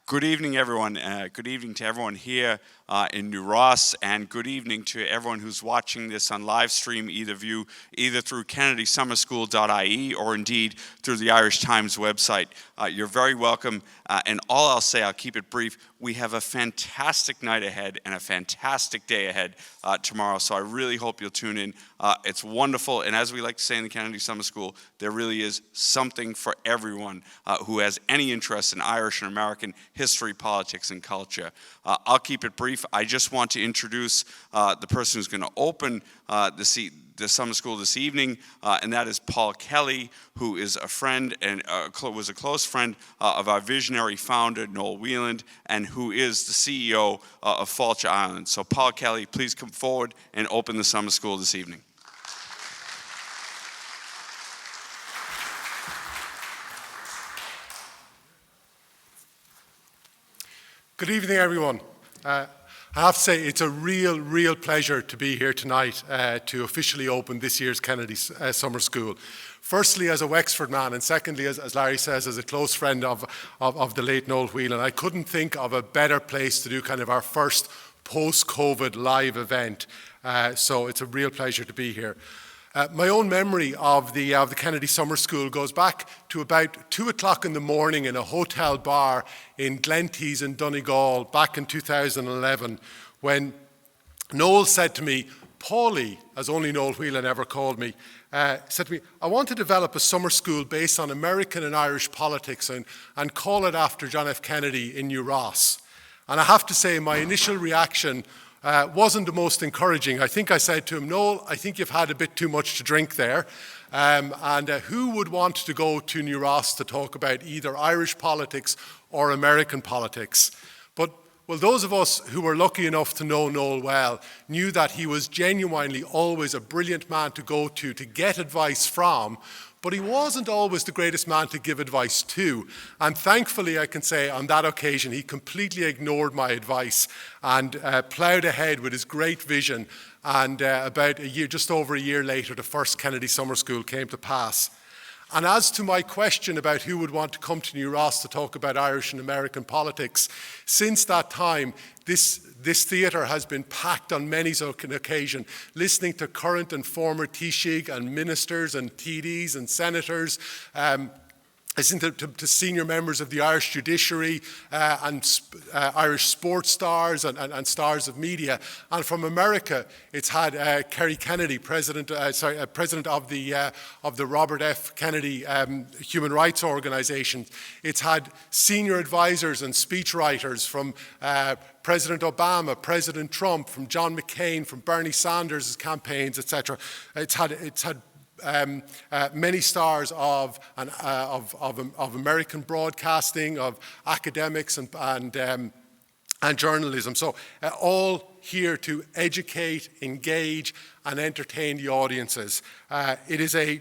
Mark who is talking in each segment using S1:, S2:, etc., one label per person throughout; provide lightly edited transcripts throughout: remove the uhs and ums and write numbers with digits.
S1: Good evening, everyone. Good evening to everyone here in New Ross, and good evening to everyone who's watching this on live stream, either through kennedysummerschool.ie or indeed through the Irish Times website. You're very welcome, and all I'll say, I'll keep it brief, we have a fantastic night ahead and a fantastic day ahead tomorrow, so I really hope you'll tune in. It's wonderful, and as we like to say in the Kennedy Summer School, there really is something for everyone who has any interest in Irish and American history, politics, and culture. I'll keep it brief. I just want to introduce the person who's going to open the summer school this evening, and that is Paul Kelly, who is a friend and was a close friend of our visionary founder, Noel Whelan, and who is the CEO of Fáilte Ireland. So Paul Kelly, please come forward and open the summer school this evening.
S2: Good evening, everyone. I have to say it's a real pleasure to be here tonight to officially open this year's Kennedy Summer School. Firstly, as a Wexford man, and secondly, as Larry says, as a close friend of the late Noel Whelan. I couldn't think of a better place to do kind of our first post-COVID live event. So it's a real pleasure to be here. My own memory of the Kennedy Summer School goes back to about 2 o'clock in the morning in a hotel bar in Glentees in Donegal back in 2011 when Noel said to me, Paulie, as only Noel Whelan ever called me, said to me, I want to develop a summer school based on American and Irish politics and call it after John F. Kennedy in New Ross. And I have to say my initial reaction wasn't the most encouraging. I think I said to him, Noel, I think you've had a bit too much to drink there. And who would want to go to New Ross to talk about either Irish politics or American politics? But well, those of us who were lucky enough to know Noel well knew that he was genuinely always a brilliant man to go to get advice from, but he wasn't always the greatest man to give advice to. And thankfully, I can say on that occasion, he completely ignored my advice and ploughed ahead with his great vision. And about a year, just over a year later, the first Kennedy Summer School came to pass. And as to my question about who would want to come to New Ross to talk about Irish and American politics, since that time, this theatre has been packed on many an occasion, listening to current and former Taoiseach and ministers and TDs and senators, listening to senior members of the Irish judiciary and Irish sports stars and stars of media. And from America, it's had Kerry Kennedy, president of the Robert F. Kennedy Human Rights Organization. It's had senior advisors and speechwriters from President Obama, President Trump, from John McCain, from Bernie Sanders' campaigns, etc. It's had many stars of American broadcasting, of academics and journalism. So all here to educate, engage, and entertain the audiences. It is a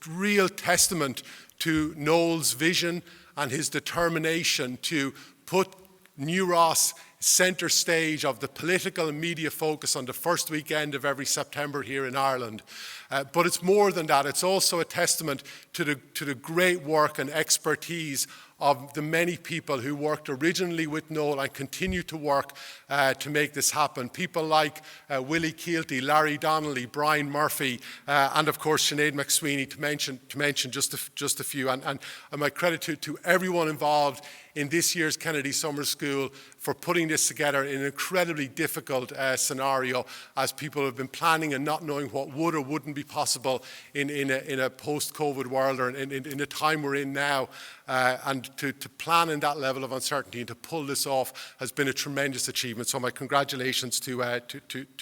S2: real testament to Noel's vision and his determination to put New Ross centre stage of the political and media focus on the first weekend of every September here in Ireland. But it's more than that. It's also a testament to the great work and expertise of the many people who worked originally with Noel and continue to work to make this happen. People like Willie Keelty, Larry Donnelly, Brian Murphy, and of course Sinead McSweeney, to mention just a few. And my credit to everyone involved in this year's Kennedy Summer School for putting this together in an incredibly difficult scenario as people have been planning and not knowing what would or wouldn't be possible in a post-COVID world or in the time we're in now. And to plan in that level of uncertainty and to pull this off has been a tremendous achievement. So my congratulations to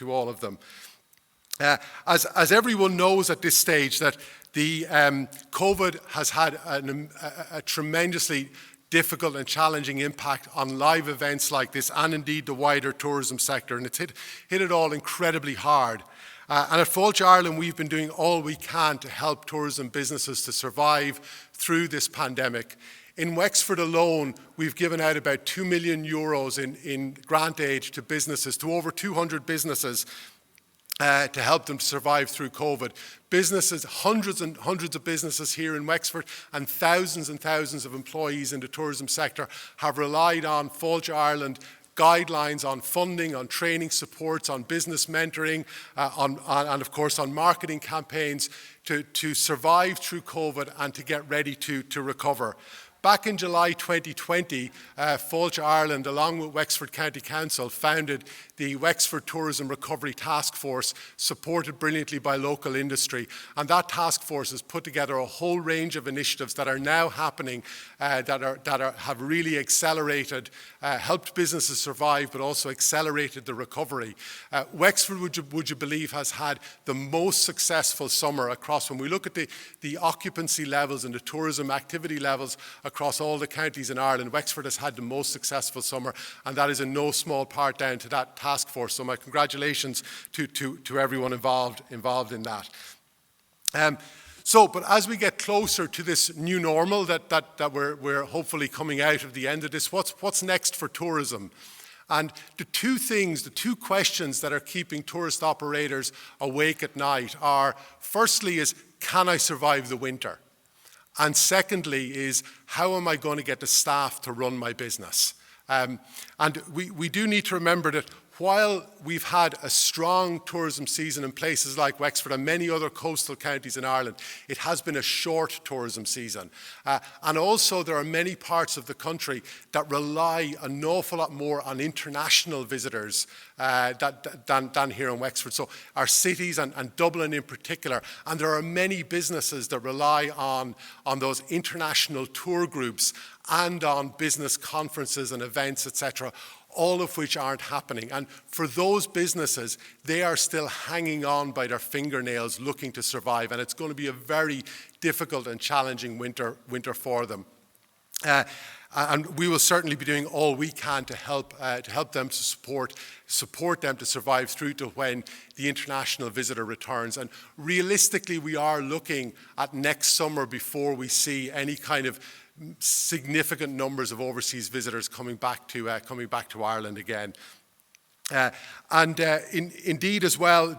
S2: all of them. As everyone knows at this stage that the COVID has had a tremendously difficult and challenging impact on live events like this and indeed the wider tourism sector, and it's hit it all incredibly hard. And at Fáilte Ireland, we've been doing all we can to help tourism businesses to survive through this pandemic. In Wexford alone, we've given out about €2 million in grant aid to businesses, to over 200 businesses, to help them to survive through COVID. Businesses, hundreds and hundreds of businesses here in Wexford and thousands of employees in the tourism sector have relied on Fáilte Ireland guidelines on funding, on training supports, on business mentoring, and of course on marketing campaigns to survive through COVID and to get ready to recover. Back in July 2020, Fáilte Ireland, along with Wexford County Council, founded the Wexford Tourism Recovery Task Force, supported brilliantly by local industry. And that task force has put together a whole range of initiatives that are now happening, have really accelerated, helped businesses survive, but also accelerated the recovery. Wexford, would you believe, has had the most successful summer across. When we look at the occupancy levels and the tourism activity levels across all the counties in Ireland, Wexford has had the most successful summer, and that is in no small part down to that task force. So my congratulations to everyone involved in that. But as we get closer to this new normal that we're hopefully coming out of the end of this, what's next for tourism? And the two questions that are keeping tourist operators awake at night are, firstly is, can I survive the winter? And secondly is, how am I going to get the staff to run my business? And we do need to remember that while we've had a strong tourism season in places like Wexford and many other coastal counties in Ireland, it has been a short tourism season. And also there are many parts of the country that rely an awful lot more on international visitors than here in Wexford. So our cities and Dublin in particular, and there are many businesses that rely on those international tour groups and on business conferences and events, etc., all of which aren't happening. And for those businesses, they are still hanging on by their fingernails looking to survive, and it's going to be a very difficult and challenging winter for them. And we will certainly be doing all we can to help them, to support them to survive through to when the international visitor returns. And realistically, we are looking at next summer before we see any kind of significant numbers of overseas visitors coming back to Ireland again. Indeed as well,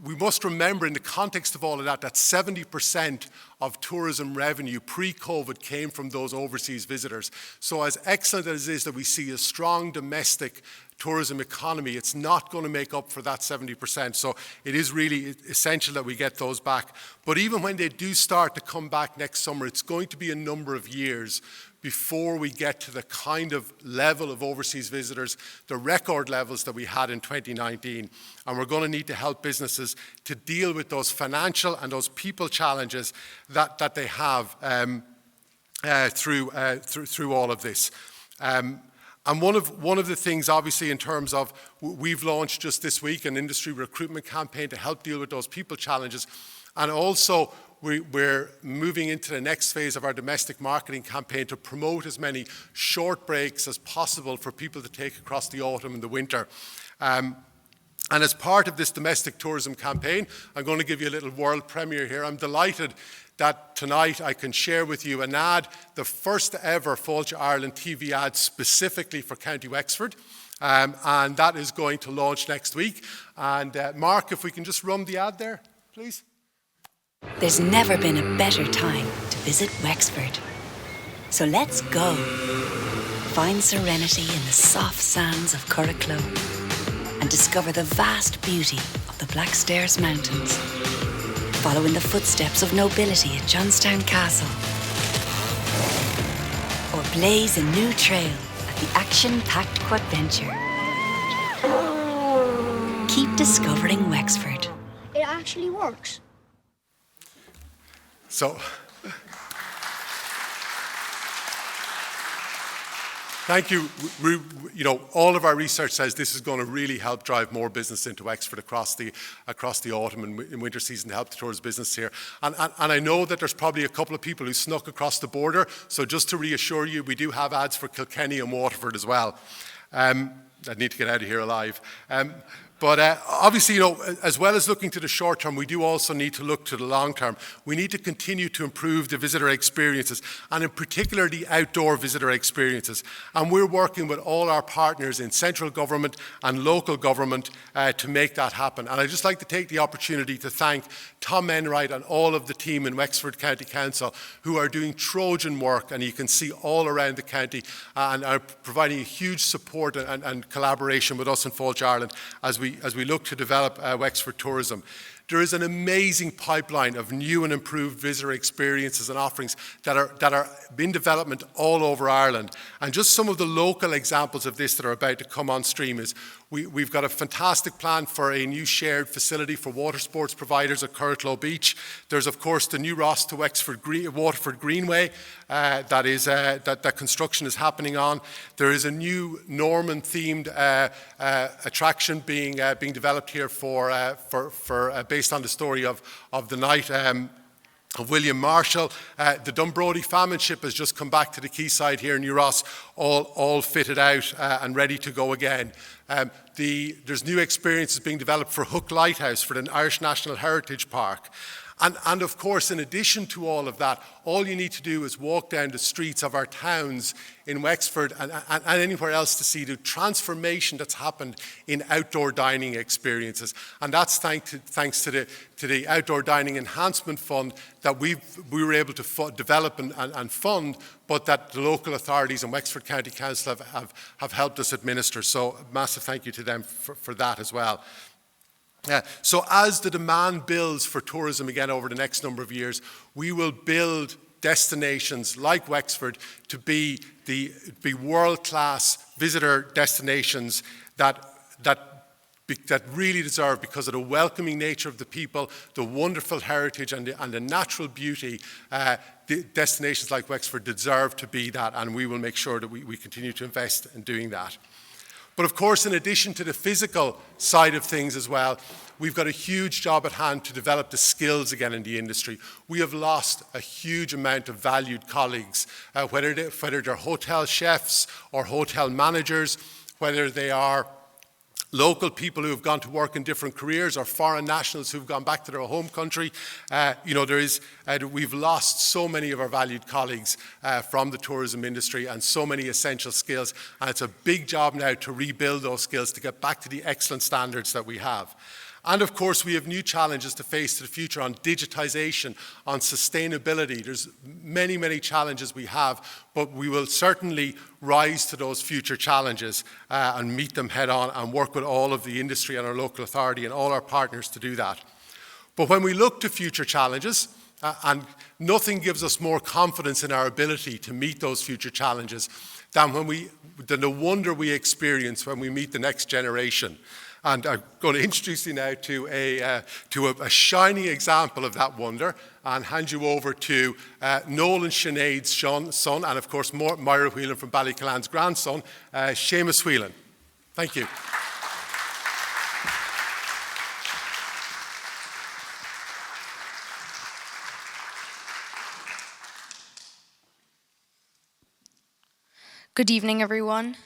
S2: we must remember in the context of all of that 70% of tourism revenue pre-COVID came from those overseas visitors. So as excellent as it is that we see a strong domestic tourism economy, it's not going to make up for that 70%. So it is really essential that we get those back. But even when they do start to come back next summer, it's going to be a number of years before we get to the kind of level of overseas visitors, the record levels that we had in 2019. And we're going to need to help businesses to deal with those financial and those people challenges that they have through all of this. And one of the things, obviously, in terms of, we've launched just this week an industry recruitment campaign to help deal with those people challenges. And also, we're moving into the next phase of our domestic marketing campaign to promote as many short breaks as possible for people to take across the autumn and the winter. And as part of this domestic tourism campaign, I'm going to give you a little world premiere here. I'm delighted that tonight I can share with you an ad, the first ever Fáilte Ireland TV ad specifically for County Wexford. And that is going to launch next week. And Mark, if we can just run the ad there, please.
S3: There's never been a better time to visit Wexford. So let's go. Find serenity in the soft sands of Curracloe and discover the vast beauty of the Blackstairs Mountains. Follow in the footsteps of nobility at Johnstown Castle. Or blaze a new trail at the action-packed Quadventure. Keep discovering Wexford.
S4: It actually works.
S2: So, thank you. All of our research says this is going to really help drive more business into Wexford across the autumn and winter season to help the tourist business here. And I know that there's probably a couple of people who snuck across the border. So just to reassure you, we do have ads for Kilkenny and Waterford as well. I need to get out of here alive. But obviously, as well as looking to the short term, we do also need to look to the long term. We need to continue to improve the visitor experiences, and in particular, the outdoor visitor experiences. And we're working with all our partners in central government and local government to make that happen. And I'd just like to take the opportunity to thank Tom Enright and all of the team in Wexford County Council who are doing Trojan work, and you can see all around the county, and are providing huge support and collaboration with us in Fáilte, Ireland as we look to develop Wexford tourism. There is an amazing pipeline of new and improved visitor experiences and offerings that are in development all over Ireland. And just some of the local examples of this that are about to come on stream is we've got a fantastic plan for a new shared facility for water sports providers at Curracloe Beach. There's, of course, the new Ross to Wexford Waterford Greenway that construction is happening on. There is a new Norman-themed attraction being developed here based on the story of the night of William Marshall. The Dunbrody Famine Ship has just come back to the quayside here in New Ross, all fitted out and ready to go again. There's new experiences being developed for Hook Lighthouse for the Irish National Heritage Park. And of course, in addition to all of that, all you need to do is walk down the streets of our towns in Wexford and anywhere else to see the transformation that's happened in outdoor dining experiences. And that's thanks to the Outdoor Dining Enhancement Fund that we were able to develop and fund, but that the local authorities and Wexford County Council have helped us administer. So a massive thank you to them for that as well. So as the demand builds for tourism again over the next number of years, we will build destinations like Wexford to be world-class visitor destinations that really deserve, because of the welcoming nature of the people, the wonderful heritage and the natural beauty, the destinations like Wexford deserve to be that, and we will make sure that we continue to invest in doing that. But of course, in addition to the physical side of things as well, we've got a huge job at hand to develop the skills again in the industry. We have lost a huge amount of valued colleagues, whether they're hotel chefs or hotel managers, whether they are local people who have gone to work in different careers, or foreign nationals who've gone back to their home country. We've lost so many of our valued colleagues from the tourism industry, and so many essential skills. And it's a big job now to rebuild those skills to get back to the excellent standards that we have. And of course, we have new challenges to face to the future on digitization, on sustainability. There's many, many challenges we have, but we will certainly rise to those future challenges and meet them head on, and work with all of the industry and our local authority and all our partners to do that. But when we look to future challenges, and nothing gives us more confidence in our ability to meet those future challenges than the wonder we experience when we meet the next generation. And I'm going to introduce you now to a shining example of that wonder, and hand you over to Noel and Sinead's son, and of course Myra Whelan from Ballycallan's grandson, Seamus Whelan. Thank you.
S5: Good evening, everyone.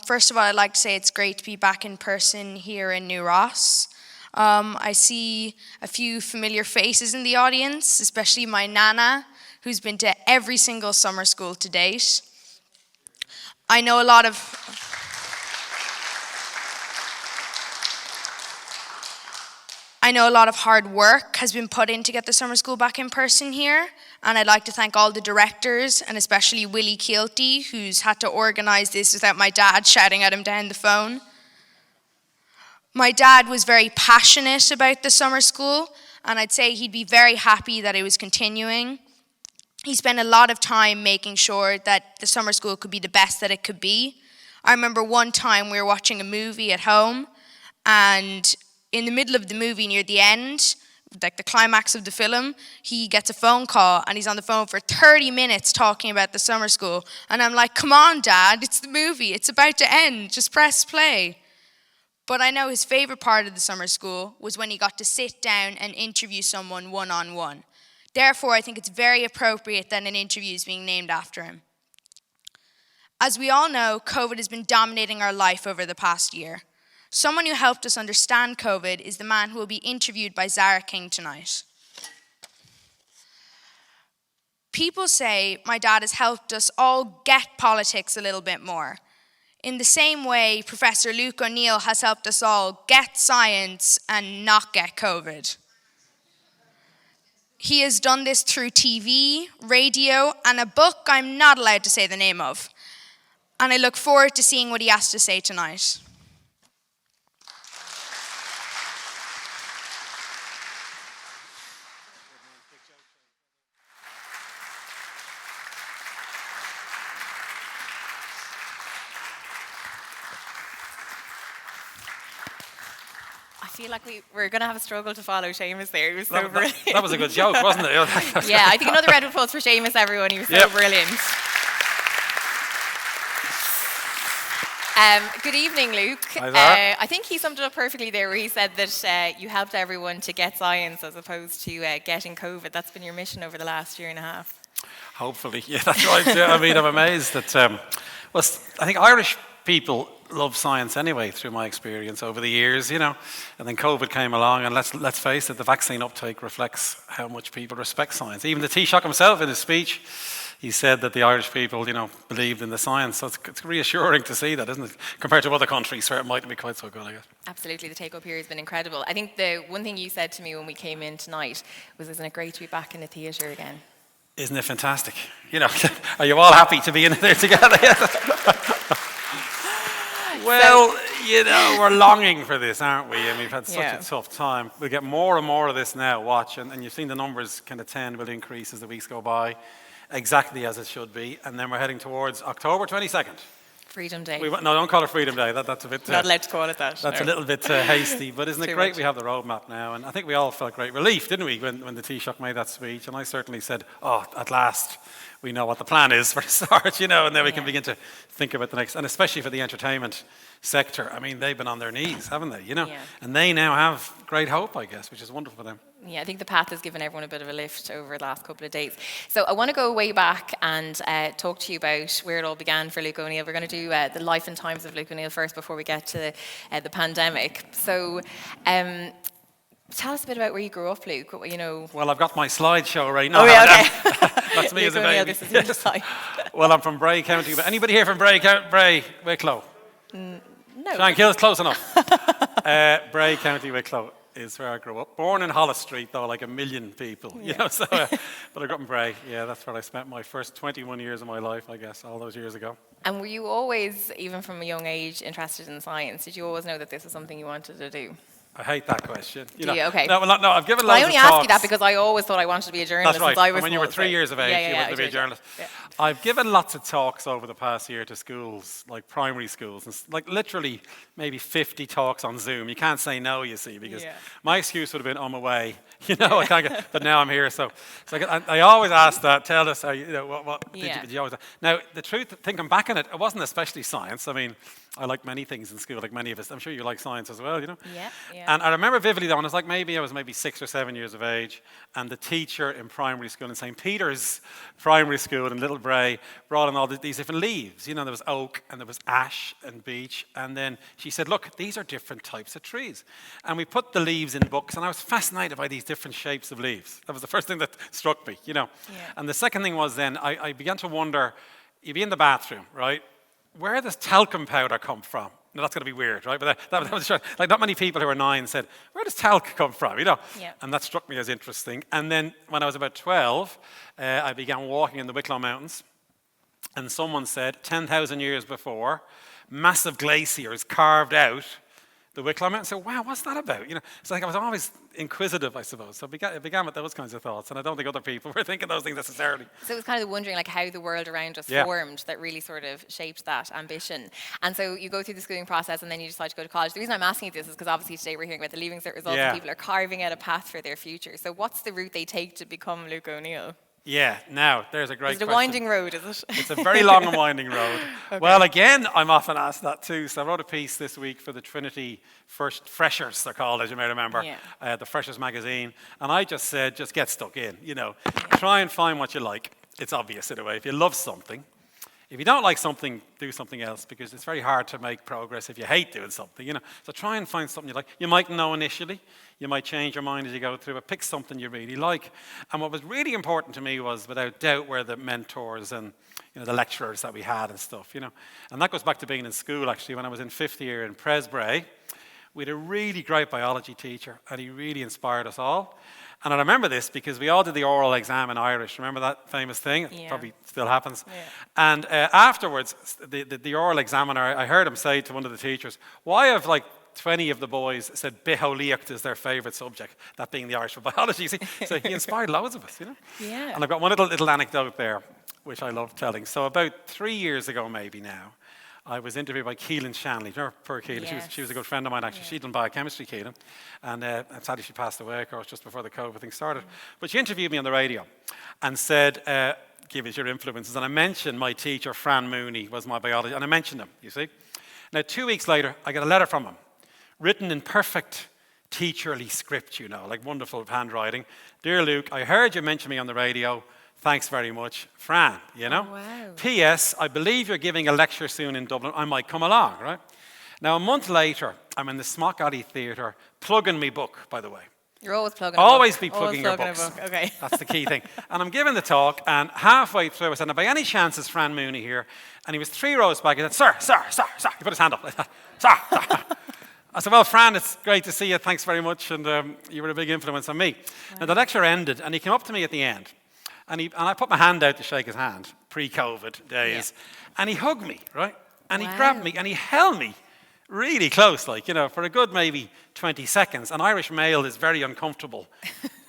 S5: First of all, I'd like to say it's great to be back in person here in New Ross. I see a few familiar faces in the audience, especially my nana, who's been to every single summer school to date. I know a lot of hard work has been put in to get the summer school back in person here, and I'd like to thank all the directors, and especially Willie Keelty, who's had to organise this without my dad shouting at him down the phone. My dad was very passionate about the summer school, and I'd say he'd be very happy that it was continuing. He spent a lot of time making sure that the summer school could be the best that it could be. I remember one time we were watching a movie at home, and in the middle of the movie, near the end, like the climax of the film, he gets a phone call, and he's on the phone for 30 minutes talking about the summer school. And I'm like, come on, Dad, it's the movie. It's about to end. Just press play. But I know his favorite part of the summer school was when he got to sit down and interview someone one-on-one. Therefore, I think it's very appropriate that an interview is being named after him. As we all know, COVID has been dominating our life over the past year. Someone who helped us understand COVID is the man who will be interviewed by Zara King tonight. People say my dad has helped us all get politics a little bit more. In the same way, Professor Luke O'Neill has helped us all get science and not get COVID. He has done this through TV, radio, and a book I'm not allowed to say the name of. And I look forward to seeing what he has to say tonight.
S6: I feel like we're going to have a struggle to follow Seamus there. He was so brilliant.
S7: That was a good joke, wasn't it?
S6: Yeah, I think another round of applause for Seamus, everyone. He was so brilliant. Good evening, Luke.
S7: Hi there.
S6: I think he summed it up perfectly there, where he said that you helped everyone to get science as opposed to getting COVID. That's been your mission over the last year and a half.
S7: Hopefully, yeah, that's right. Yeah, I mean, I'm amazed that. Well, I think Irish people love science anyway, through my experience over the years, you know. And then COVID came along, and let's face it, the vaccine uptake reflects how much people respect science. Even the Taoiseach himself, in his speech, he said that the Irish people, you know, believed in the science. So it's reassuring to see that, isn't it? Compared to other countries where it mightn't be quite so good, I guess.
S6: Absolutely, the take-up here has been incredible. I think the one thing you said to me when we came in tonight was, isn't it great to be back in the theatre again?
S7: Isn't it fantastic? You know, are you all happy to be in there together? Well, you know, we're longing for this, aren't we? I mean, we've had such a tough time. We'll get more and more of this now, watch, and you've seen the numbers kind of tend will increase as the weeks go by, exactly as it should be, and then we're heading towards October 22nd.
S6: Freedom Day.
S7: No, don't call it Freedom Day. That's a bit...
S6: Not allowed to call it that.
S7: That's a little bit hasty, but isn't it great we have the roadmap now? And I think we all felt great relief, didn't we, when the Taoiseach made that speech? And I certainly said, oh, at last we know what the plan is for a start, you know, and then we can begin to think about the next, and especially for the entertainment sector. I mean, they've been on their knees, haven't they, you know? Yeah. And they now have great hope, I guess, which is wonderful for them.
S6: Yeah, I think the path has given everyone a bit of a lift over the last couple of days. So I want to go way back and talk to you about where it all began for Luke O'Neill. We're going to do the life and times of Luke O'Neill first before we get to the pandemic. So tell us a bit about where you grew up, Luke. You know.
S7: Well, I've got my slideshow right now.
S6: Oh, yeah, okay.
S7: That's me as a baby.
S6: This is your slide.
S7: Well, I'm from Bray County. Anybody here from Bray, Wicklow?
S6: No.
S7: Shankill, close enough. Bray County, Wicklow is where I grew up. Born in Hollis Street, though, like a million people, you know. So, but I grew up in Bray. Yeah, that's where I spent my first 21 years of my life, I guess, all those years ago.
S6: And were you always, even from a young age, interested in science? Did you always know that this was something you wanted to do?
S7: I hate that question.
S6: Do you? Okay.
S7: No, I've given loads of talks.
S6: I only ask you that because I always thought I wanted to be a journalist.
S7: That's right.
S6: Since I was
S7: when you were 3 years of age, you wanted to be a journalist. Yeah. I've given lots of talks over the past year to schools, like primary schools, and like literally maybe 50 talks on Zoom. You can't say no, you see, because my excuse would have been, I'm away. You know, I can't get, but now I'm here. So I always ask that. Tell us, you know, what did you always? Now, the truth, thinking back on it, it wasn't especially science. I mean, I like many things in school, like many of us. I'm sure you like science as well, you know?
S6: Yeah.
S7: And I remember vividly that when I was maybe 6 or 7 years of age, and the teacher in primary school in St. Peter's Primary School in Little Bray brought in all these different leaves. You know, there was oak, and there was ash and beech, and then she said, look, these are different types of trees. And we put the leaves in books, and I was fascinated by these different shapes of leaves. That was the first thing that struck me, you know? Yeah. And the second thing was then, I began to wonder, you'd be in the bathroom, right? Where does talcum powder come from? Now, that's going to be weird, right? But that was like not many people who were 9 said, where does talc come from, you know? Yeah. And that struck me as interesting. And then when I was about 12, I began walking in the Wicklow Mountains. And someone said, 10,000 years before, massive glaciers carved out the Wicklow Mountains. So, wow, what's that about? You know, so I was always inquisitive, I suppose. So it began with those kinds of thoughts, and I don't think other people were thinking those things necessarily.
S6: So it was kind of wondering like how the world around us formed that really sort of shaped that ambition. And so you go through the schooling process, and then you decide to go to college. The reason I'm asking you this is because obviously today we're hearing about the Leaving Cert results, and people are carving out a path for their future. So what's the route they take to become Luke O'Neill?
S7: Yeah, now, there's a great question.
S6: Is it a winding road, is it?
S7: It's a very long and winding road. Okay. Well, again, I'm often asked that too. So I wrote a piece this week for the Trinity First Freshers, they're called, as you may remember, the Freshers magazine. And I just said, just get stuck in, you know. Try and find what you like. It's obvious in a way. If you love something, if you don't like something, do something else, because it's very hard to make progress if you hate doing something, you know. So try and find something you like. You might know initially, you might change your mind as you go through, but pick something you really like. And what was really important to me was, without doubt, were the mentors and the lecturers that we had and stuff, you know. And that goes back to being in school, actually. When I was in 5th year in Presbray, we had a really great biology teacher, and he really inspired us all. And I remember this because we all did the oral exam in Irish. Remember that famous thing? It probably still happens. Yeah. And afterwards, the oral examiner, I heard him say to one of the teachers, why have 20 of the boys said Biholíocht is their favourite subject, that being the Irish for biology. See? So he inspired loads of us, you know. Yeah. And I've got one little anecdote there, which I love telling. So about 3 years ago maybe now, I was interviewed by Keelan Shanley. Remember poor Keelan? Yes. She was a good friend of mine, actually. Yeah. She'd done biochemistry, Keelan. And sadly, she passed away, of course, just before the COVID thing started. But she interviewed me on the radio and said, give us your influences. And I mentioned my teacher, Fran Mooney, was my biology. And I mentioned him, you see. Now, 2 weeks later, I got a letter from him, written in perfect teacherly script, like wonderful handwriting. Dear Luke, I heard you mention me on the radio. Thanks very much, Fran, Wow. P.S. I believe you're giving a lecture soon in Dublin. I might come along, right? Now, a month later, I'm in the Smock Alley Theatre, plugging me book, by the way.
S6: You're always plugging
S7: Always
S6: a book.
S7: be plugging your books.
S6: Book. Okay.
S7: That's the key thing. And I'm giving the talk, and halfway through, I said, now, by any chance is Fran Mooney here? And he was 3 rows back, and said, sir. He put his hand up like that. Sir. I said, well, Fran, it's great to see you. Thanks very much. And you were a big influence on me. Wow. Now, the lecture ended, and he came up to me at the end. And I put my hand out to shake his hand, pre-COVID days. Yeah. And he hugged me, right? And he grabbed me, and he held me really close, for a good maybe 20 seconds. An Irish male is very uncomfortable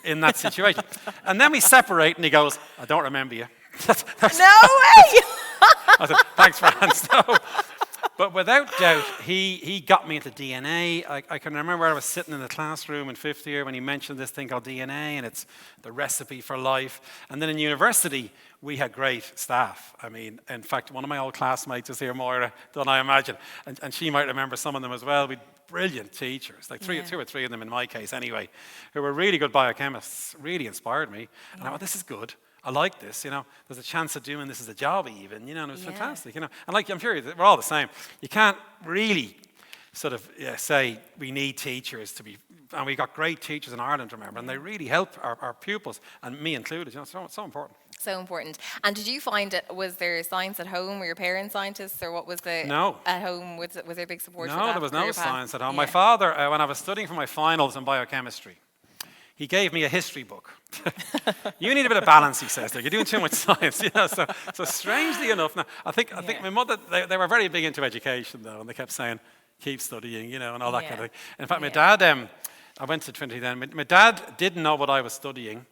S7: in that situation. And then we separate, and he goes, I don't remember you.
S6: No way!
S7: I said, thanks, Fran. So, but without doubt, he got me into DNA. I can remember I was sitting in the classroom in 5th year when he mentioned this thing called DNA, and it's the recipe for life. And then in university, we had great staff. I mean, in fact, one of my old classmates is here, Moira, don't I imagine? And she might remember some of them as well. We had brilliant teachers, two or three of them in my case anyway, who were really good biochemists, really inspired me. And I thought, this is good. I like this, There's a chance of doing this as a job even, and it was fantastic, And I'm sure we're all the same. You can't really sort of say we need teachers to be, and we got great teachers in Ireland, remember, and they really help our pupils, and me included, so it's so important.
S6: So important. And did you find was there science at home? Were your parents scientists, or what was the...
S7: No.
S6: At home, was there big support for that?
S7: No, there was no science at home. My father, when I was studying for my finals in biochemistry, he gave me a history book. You need a bit of balance, he says. You're doing too much science. So strangely enough, now, I think my mother, they were very big into education, though, and they kept saying, keep studying, and all that kind of thing. In fact, my dad, I went to Trinity then. My dad didn't know what I was studying.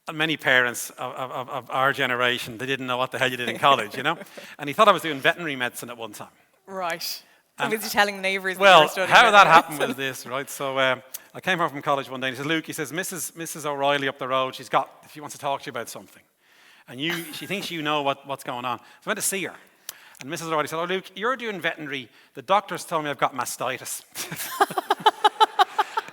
S7: And many parents of our generation, they didn't know what the hell you did in college, And he thought I was doing veterinary medicine at one time.
S6: Right. And was he telling neighbours that
S7: well,
S6: you were studying?
S7: Well, how that happened was this, right? So I came home from college one day, and he says, Luke, he says, Mrs. O'Reilly up the road, she wants to talk to you about something. And she thinks you know what's going on. So I went to see her. And Mrs. O'Reilly said, oh, Luke, you're doing veterinary. The doctors told me I've got mastitis.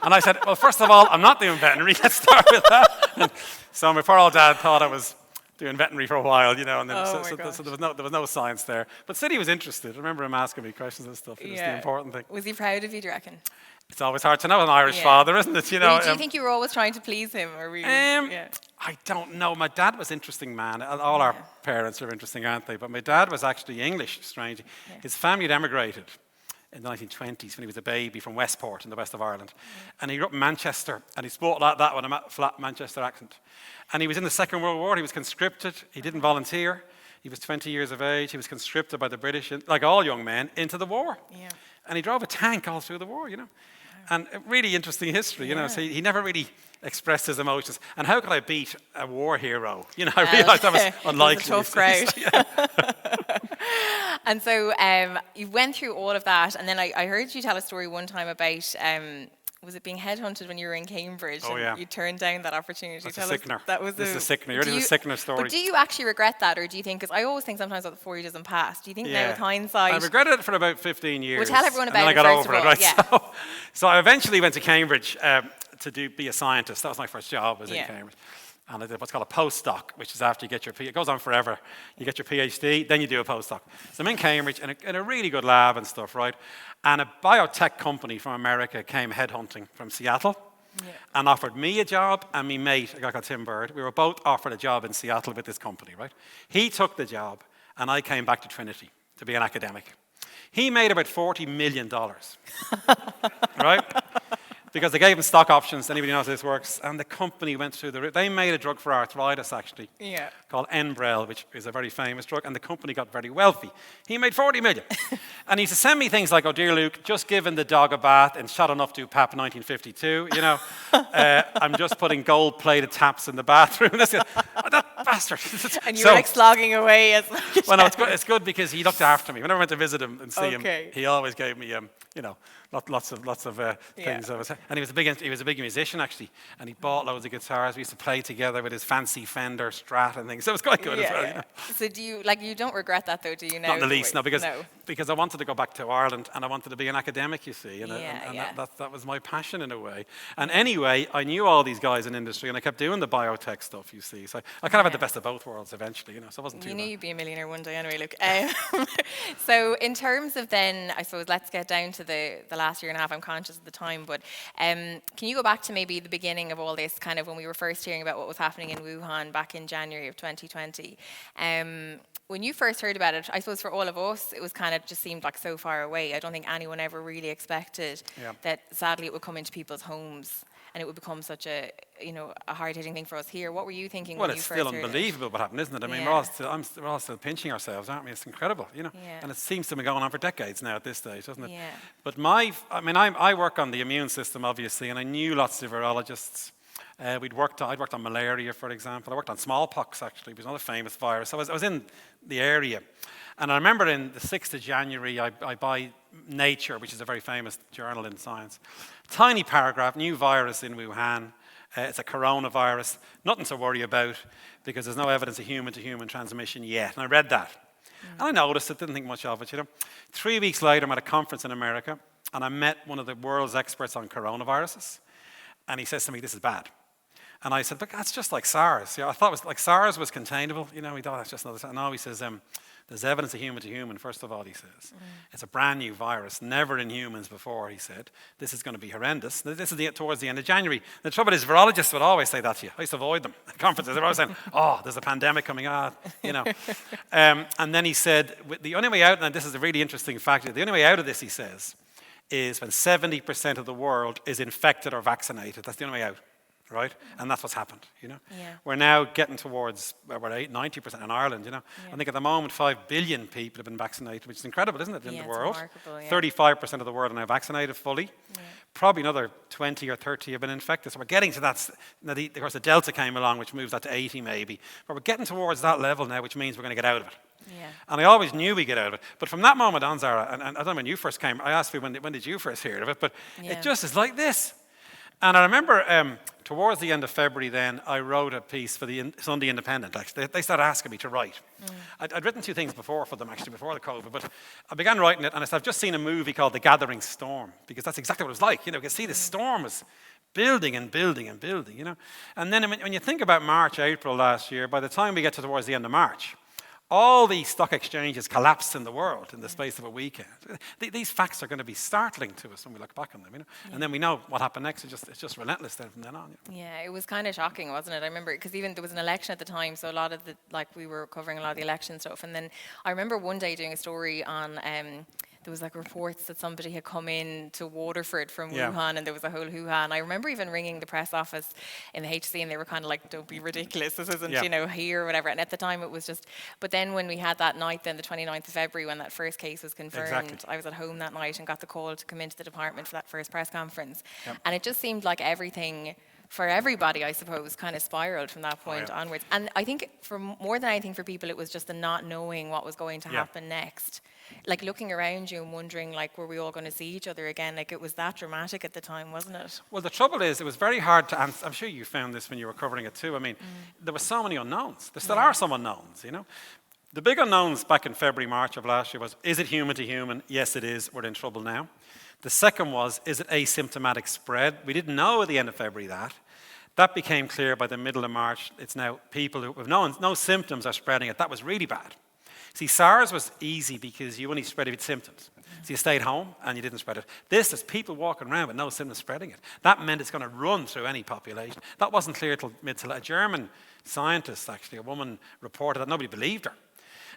S7: And I said, well, first of all, I'm not doing veterinary. Let's start with that. And so my poor old dad thought I was doing veterinary for a while, and then so there was no science there. But still he was interested. I remember him asking me questions and stuff. It was the important thing.
S6: Was he proud of you, do you reckon?
S7: It's always hard to know an Irish father, isn't it?
S6: Do you think you were always trying to please him? Or were you,
S7: I don't know. My dad was an interesting man. All our parents are interesting, aren't they? But my dad was actually English, strangely. Yeah. His family had emigrated in the 1920s when he was a baby from Westport in the west of Ireland. And he grew up in Manchester, and he spoke like that with a flat Manchester accent. And he was in the Second World War. He was conscripted. He didn't volunteer. He was 20 years of age. He was conscripted by the British, like all young men, into the war. Yeah. And he drove a tank all through the war, And a really interesting history, So he never really expressed his emotions. And how could I beat a war hero? I realised that was unlikely.
S6: It was a tough crowd. And so you went through all of that, and then I heard you tell a story one time about, was it being headhunted when you were in Cambridge?
S7: Oh, yeah.
S6: You turned down that opportunity.
S7: That's a sickener.
S6: This
S7: is a sickener. You're doing a sickener story.
S6: But do you actually regret that, or do you think, because I always think sometimes that the 4 years doesn't pass. Do you think now with hindsight?
S7: I regretted it for about 15 years.
S6: Well, tell everyone about
S7: it
S6: first
S7: over
S6: of all.
S7: Right?
S6: Yeah.
S7: So I eventually went to Cambridge to be a scientist. That was my first job, was in Cambridge. And I did what's called a postdoc, which is after you get your it goes on forever. You get your PhD, then you do a postdoc. So I'm in Cambridge in a really good lab and stuff, right? And a biotech company from America came headhunting from Seattle and offered me a job and me mate, a guy called Tim Bird. We were both offered a job in Seattle with this company, right? He took the job and I came back to Trinity to be an academic. He made about $40 million, right? Because they gave him stock options, anybody knows how this works, and the company went through the roof. They made a drug for arthritis, actually, called Enbrel, which is a very famous drug, and the company got very wealthy. He made 40 million. And he used to send me things like, oh, dear Luke, just given the dog a bath and shot enough to PAP 1952, you know, I'm just putting gold-plated taps in the bathroom. Oh, that bastard.
S6: And you were like slogging away.
S7: Well, no, it's good because he looked after me. Whenever I went to visit him and see him, he always gave me, you know, lots of things. And he was a big musician actually, and he bought loads of guitars. We used to play together with his fancy Fender Strat and things. So it was quite good as well. You know?
S6: So do you don't regret that though, do you now?
S7: Not in the least, no, because I wanted to go back to Ireland and I wanted to be an academic, you see, and that was my passion in a way. And anyway, I knew all these guys in industry, and I kept doing the biotech stuff, you see. So I kind of had the best of both worlds eventually, you know. So it wasn't too bad.
S6: You knew you'd be a millionaire one day anyway, Luke. So in terms of then, I suppose, let's get down to the last year and a half. I'm conscious of the time, but can you go back to maybe the beginning of all this, kind of when we were first hearing about what was happening in Wuhan back in January of 2020? When you first heard about it, I suppose for all of us, it was kind of just seemed like so far away. I don't think anyone ever really expected that sadly it would come into people's homes and it would become such a hard-hitting thing for us here. What were you thinking when you first heard it?
S7: Well, it's still unbelievable what happened, isn't it? I mean, we're all still pinching ourselves, aren't we? It's incredible, you know.
S6: Yeah.
S7: And it seems to be going on for decades now at this stage, doesn't it?
S6: Yeah.
S7: But I work on the immune system, obviously, and I knew lots of virologists. I'd worked on malaria, for example. I worked on smallpox, actually. It was another famous virus. I was in the area. And I remember in the 6th of January, I buy Nature, which is a very famous journal in science. Tiny paragraph, new virus in Wuhan. It's a coronavirus. Nothing to worry about because there's no evidence of human-to-human transmission yet. And I read that. And I noticed it, didn't think much of it, you know. 3 weeks later, I'm at a conference in America, and I met one of the world's experts on coronaviruses. And he says to me, this is bad. And I said, but that's just like SARS. I thought it was like SARS was containable. You know, he thought that's just another. No, he says, there's evidence of human to human, first of all, he says. It's a brand new virus, never in humans before, he said. This is going to be horrendous. This is towards the end of January. The trouble is, virologists would always say that to you. I used to avoid them at conferences. They were always saying, oh, there's a pandemic coming on, you know. And then he said, the only way out, and this is a really interesting fact, the only way out of this, he says, is when 70% of the world is infected or vaccinated. That's the only way out. Right? And that's what's happened, you know?
S6: Yeah.
S7: We're now getting towards, we're 90% in Ireland, you know? I think at the moment 5 billion people have been vaccinated, which is incredible, isn't it, in the world?
S6: It's
S7: 35% of the world are now vaccinated fully. Probably another 20 or 30 have been infected. So we're getting to that. Now, of course, the Delta came along, which moves that to 80 maybe. But we're getting towards that level now, which means we're going to get out of it.
S6: Yeah.
S7: And I always knew we'd get out of it. But from that moment on, Zara, and I don't know when you first came, I asked you when did you first hear of it, but it just is like this. And I remember towards the end of February then, I wrote a piece for the Sunday Independent, actually. They started asking me to write. I'd written 2 things before for them, actually, before the COVID, but I began writing it, and I said, I've just seen a movie called The Gathering Storm, because that's exactly what it was like. You know, you can see the storm was building and building and building, you know. And then when you think about March, April last year, by the time we get towards the end of March, all the stock exchanges collapsed in the world in the space of a weekend. These facts are going to be startling to us when we look back on them, you know. And then we know what happened next. It's just relentless then from then on. You know?
S6: Yeah, it was kind of shocking, wasn't it? I remember because even there was an election at the time, so a lot of we were covering a lot of the election stuff. And then I remember one day doing a story on. There was like reports that somebody had come in to Waterford from Wuhan, and there was a whole hoo-ha. And I remember even ringing the press office in the HC, and they were kind of like, don't be ridiculous, this isn't, here or whatever. And at the time it was just, but then when we had that night, then the 29th of February, when that first case was confirmed, I was at home that night and got the call to come into the department for that first press conference. And it just seemed like everything, for everybody, I suppose, kind of spiraled from that point onwards. And I think for more than anything for people, it was just the not knowing what was going to happen next. Like looking around you and wondering, like, were we all going to see each other again? Like, it was that dramatic at the time, wasn't it?
S7: Well, the trouble is, it was very hard to answer. I'm sure you found this when you were covering it too. I mean, there were so many unknowns. There still are some unknowns, you know. The big unknowns back in February, March of last year was, is it human to human? Yes, it is. We're in trouble now. The second was, is it asymptomatic spread? We didn't know at the end of February that. That became clear by the middle of March. It's now people who have no symptoms are spreading it. That was really bad. See, SARS was easy because you only spread it with symptoms. So you stayed home and you didn't spread it. This is people walking around with no symptoms spreading it. That meant it's going to run through any population. That wasn't clear till a German scientist, actually, a woman reported that nobody believed her.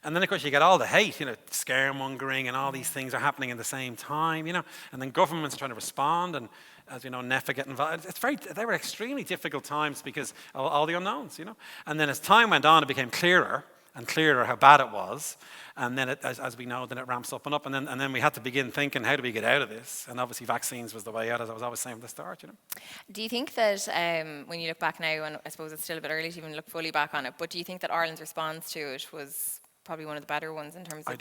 S7: And then, of course, you get all the hate, scaremongering and all these things are happening at the same time, and then governments trying to respond, and as you know, NEFA get involved. They were extremely difficult times because of all the unknowns, And then as time went on, it became clearer and clearer how bad it was. And then, as we know, then it ramps up and up. And then we had to begin thinking, how do we get out of this? And obviously vaccines was the way out, as I was always saying from the start,
S6: Do you think that when you look back now, and I suppose it's still a bit early to even look fully back on it, but do you think that Ireland's response to it was probably one of the better ones in terms of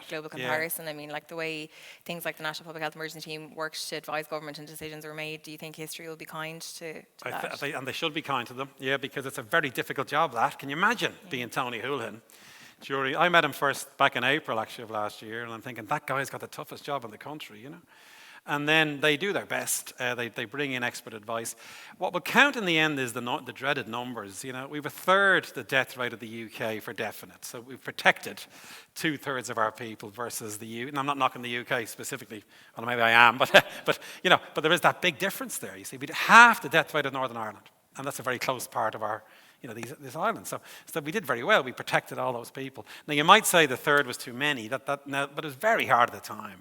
S6: global comparison? I mean, like the way things like the National Public Health Emergency Team worked to advise government and decisions were made, do you think history will be kind to that?
S7: And they should be kind to them, because it's a very difficult job, that. Can you imagine being Tony Holohan? I met him first back in April, actually, of last year, and I'm thinking, that guy's got the toughest job in the country, And then they do their best. They bring in expert advice. What will count in the end is the dreaded numbers. We've a third the death rate of the UK for definite. So we've protected 2/3 of our people versus the UK. And I'm not knocking the UK specifically. Well, maybe I am, but there is that big difference there. You see, we have the death rate of Northern Ireland, and that's a very close part of our. This island. So we did very well. We protected all those people. Now, you might say the third was too many, but it was very hard at the time,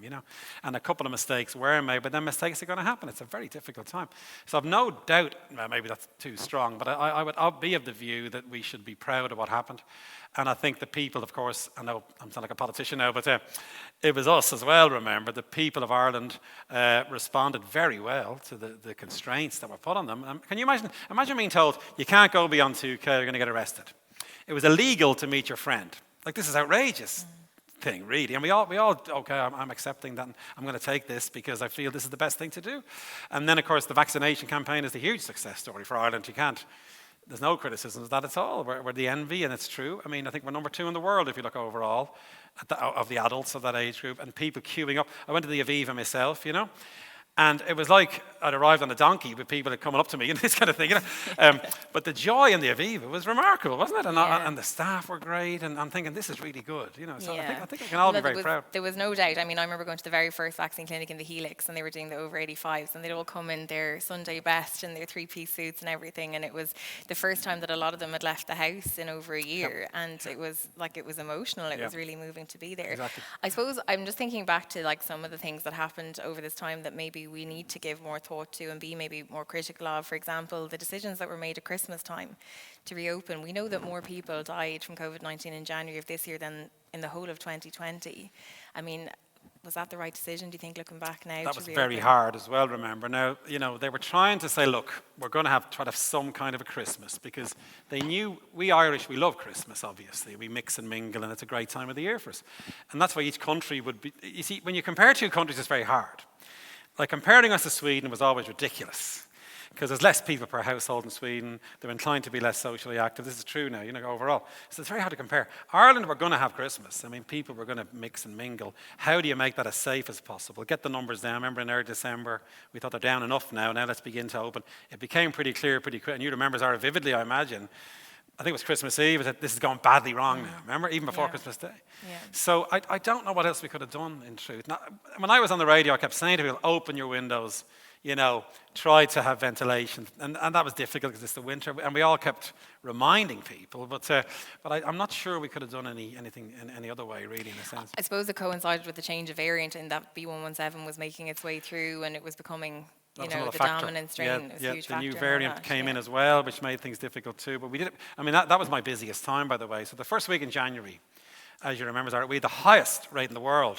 S7: And a couple of mistakes were made, but then mistakes are going to happen. It's a very difficult time. So I've no doubt, maybe that's too strong, but I'll be of the view that we should be proud of what happened. And I think the people, of course, I know I'm sounding like a politician now, but it was us as well, remember. The people of Ireland responded very well to the constraints that were put on them. Can you imagine being told, you can't go beyond 2K, you're going to get arrested. It was illegal to meet your friend. Like, this is outrageous thing, really. And we all okay, I'm accepting that. I'm going to take this because I feel this is the best thing to do. And then, of course, the vaccination campaign is a huge success story for Ireland. There's no criticism of that at all. We're the envy, and it's true. I mean, I think we're number 2 in the world if you look overall of the adults of that age group, and people queuing up. I went to the Aviva myself, and it was like I'd arrived on a donkey with people coming up to me and this kind of thing, But the joy in the Aviva was remarkable, wasn't it? And the staff were great, and I'm thinking, this is really good, So I think we can all be very proud.
S6: There was no doubt. I mean, I remember going to the very first vaccine clinic in the Helix, and they were doing the over 85s, and they'd all come in their Sunday best and their 3-piece suits and everything, and it was the first time that a lot of them had left the house in over a year, and it was emotional. It was really moving to be there.
S7: Exactly.
S6: I suppose I'm just thinking back to some of the things that happened over this time that maybe we need to give more thought to and be maybe more critical of. For example, the decisions that were made at Christmas time to reopen. We know that more people died from COVID-19 in January of this year than in the whole of 2020. I mean, was that the right decision, do you think, looking back now?
S7: That was very hard as well, remember. Now, they were trying to say, look, we're going to try to have some kind of a Christmas, because they knew, we Irish, we love Christmas, obviously. We mix and mingle, and it's a great time of the year for us. And that's why each country would be, you see, when you compare 2 countries, it's very hard. Like, comparing us to Sweden was always ridiculous, because there's less people per household in Sweden. They're inclined to be less socially active. This is true now, overall. So it's very hard to compare. Ireland, we're going to have Christmas. I mean, people were going to mix and mingle. How do you make that as safe as possible? Get the numbers down. Remember in early December, we thought they're down enough now. Now let's begin to open. It became pretty clear, pretty quick. And you remember Zara vividly, I imagine. I think it was Christmas Eve, that this is going badly wrong now, remember? Even before Christmas Day. Yeah. So I don't know what else we could have done, in truth. Now, when I was on the radio, I kept saying to people, open your windows, try to have ventilation. And that was difficult because it's the winter. And we all kept reminding people. But I'm not sure we could have done anything in any other way, really, in a sense.
S6: I suppose it coincided with the change of variant in that B117 was making its way through, and it was becoming the dominant strain.
S7: Yeah, the new variant came in as well, which made things difficult too. But we did it. I mean, that was my busiest time, by the way. So the first week in January, as you remember, we had the highest rate in the world.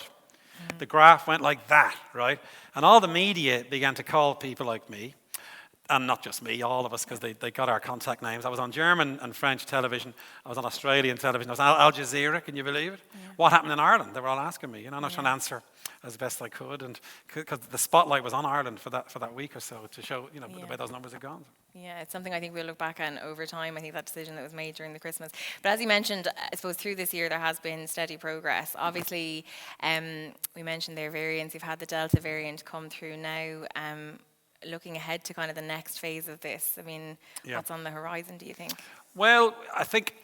S7: The graph went like that, right? And all the media began to call people like me, and not just me, all of us, because they got our contact names. I was on German and French television. I was on Australian television. I was on Al Jazeera, can you believe it? Yeah. What happened in Ireland? They were all asking me, and I was trying to answer as best I could, and because the spotlight was on Ireland for that week or so to show, the way those numbers had gone.
S6: Yeah, it's something I think we'll look back on over time. I think that decision that was made during the Christmas. But as you mentioned, I suppose through this year there has been steady progress. Obviously, we mentioned their variants. You've had the Delta variant come through now. looking ahead to kind of the next phase of this? I mean, what's on the horizon, do you think?
S7: Well, I think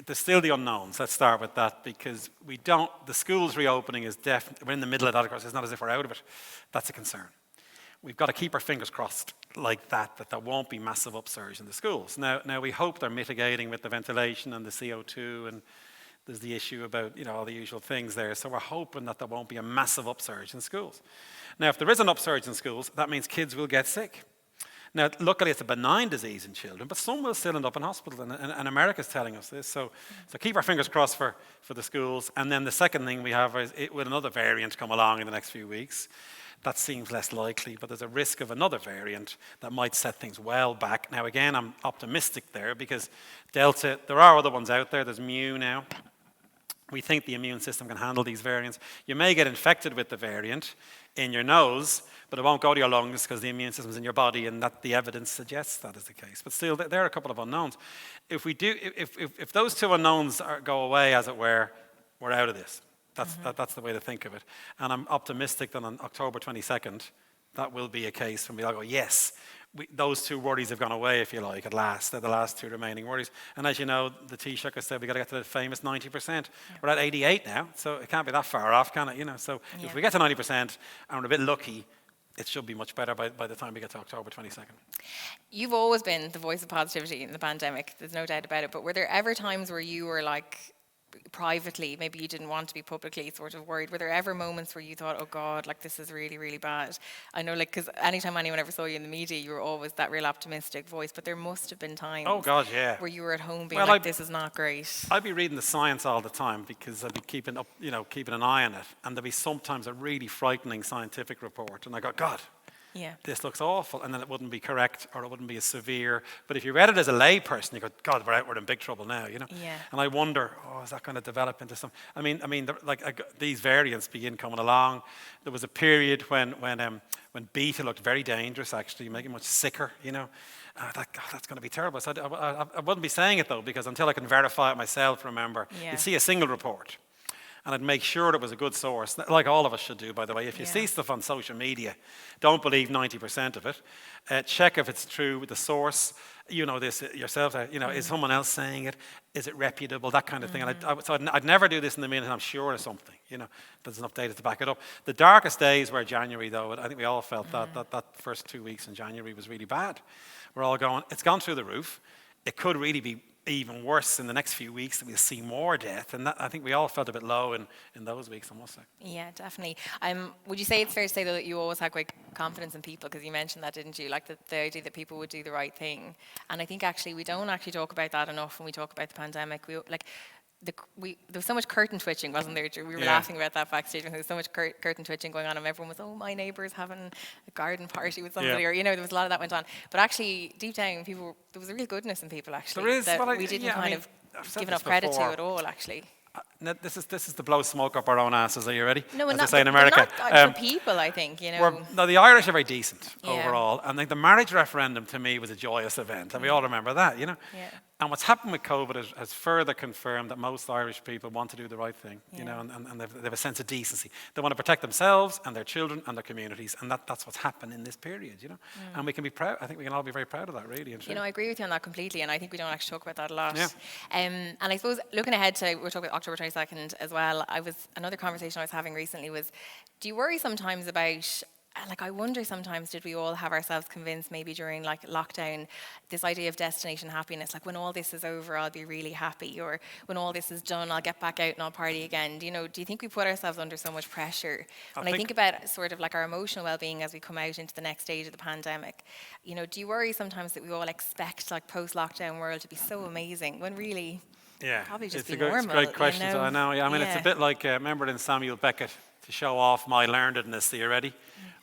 S7: there's still the unknowns. Let's start with that, because the schools reopening is definitely, we're in the middle of that, of course. It's not as if we're out of it. That's a concern. We've got to keep our fingers crossed like that there won't be massive upsurge in the schools. Now we hope they're mitigating with the ventilation and the CO2, and there's the issue about, all the usual things there. So we're hoping that there won't be a massive upsurge in schools. Now, if there is an upsurge in schools, that means kids will get sick. Now, luckily, it's a benign disease in children, but some will still end up in hospital, and America's telling us this. So keep our fingers crossed for the schools. And then the second thing we have is, will another variant come along in the next few weeks? That seems less likely, but there's a risk of another variant that might set things well back. Now, again, I'm optimistic there, because Delta, there are other ones out there. There's Mu now. We think the immune system can handle these variants. You may get infected with the variant in your nose, but it won't go to your lungs because the immune system's in your body, and that the evidence suggests that is the case. But still, there are a couple of unknowns. If those two unknowns go away, as it were, we're out of this. That's the way to think of it. And I'm optimistic that on October 22nd, that will be a case when we all go, yes, those two worries have gone away, if you like, at last. They're the last two remaining worries. And as you know, the Taoiseach has said we've got to get to the famous 90%. Yeah. We're at 88 now, so it can't be that far off, can it? So if we get to 90% and we're a bit lucky, it should be much better by the time we get to October 22nd.
S6: You've always been the voice of positivity in the pandemic, there's no doubt about it, but were there ever times where you were like, privately, maybe you didn't want to be publicly sort of worried, were there ever moments where you thought, oh God, like this is really, really bad? I know, like, because anytime anyone ever saw you in the media, you were always that real optimistic voice, but there must have been times where you were at home being this is not great.
S7: I'd be reading the science all the time, because I'd be keeping an eye on it, and there'd be sometimes a really frightening scientific report, and I go, God, this looks awful, and then it wouldn't be correct, or it wouldn't be as severe. But if you read it as a lay person, you go, God, we're in big trouble now, And I wonder, is that going to develop into some? I mean, these variants begin coming along. There was a period when byThe looked very dangerous, actually, making much sicker, that's going to be terrible. So I wouldn't be saying it though, because until I can verify it myself, remember, you see a single report. And I'd make sure it was a good source, like all of us should do, by the way. If you see stuff on social media, don't believe 90% of it. Check if it's true with the source. You know this yourself. Is someone else saying it? Is it reputable? That kind of thing. And I'd never do this in the minute I'm sure of something. There's enough data to back it up. The darkest days were January, though. I think we all felt that first 2 weeks in January was really bad. We're all going, it's gone through the roof. It could really be even worse in the next few weeks, that we'll see more death, and I think we all felt a bit low in those weeks, I must say.
S6: Yeah, definitely. Would you say it's fair to say though that you always had great confidence in people, because you mentioned that, didn't you? Like the idea that people would do the right thing, and I think actually we don't actually talk about that enough when we talk about the pandemic. There was so much curtain twitching, wasn't there, Drew? We were laughing about that backstage, and there was so much curtain twitching going on, and everyone was, my neighbour's having a garden party with somebody, or there was a lot of that went on. But actually, deep down, there was a real goodness in people, actually.
S7: There is.
S6: That we didn't give enough credit to at all, actually.
S7: This is to blow smoke up our own asses. Are you ready?
S6: No,
S7: as they say in America.
S6: Not for people, I think.
S7: The Irish are very decent overall, and the marriage referendum to me was a joyous event, and we all remember that, And what's happened with COVID has further confirmed that most Irish people want to do the right thing, and they have a sense of decency. They want to protect themselves and their children and their communities, and that's what's happened in this period, And we can be proud. I think we can all be very proud of that, really.
S6: I agree with you on that completely, and I think we don't actually talk about that a lot.
S7: Yeah.
S6: And I suppose looking ahead to, we're talking about October 22nd as well. Another conversation I was having recently was, do you worry sometimes about? I wonder sometimes, did we all have ourselves convinced maybe during lockdown, this idea of destination happiness, like when all this is over, I'll be really happy, or when all this is done, I'll get back out and I'll party again. Do you think we put ourselves under so much pressure? When I think about sort of our emotional well-being as we come out into the next stage of the pandemic, do you worry sometimes that we all expect post-lockdown world to be so amazing when really probably just be normal?
S7: It's a great question. I know. Yeah, I mean, it's a bit like, remember in Samuel Beckett, to show off my learnedness. Are you ready?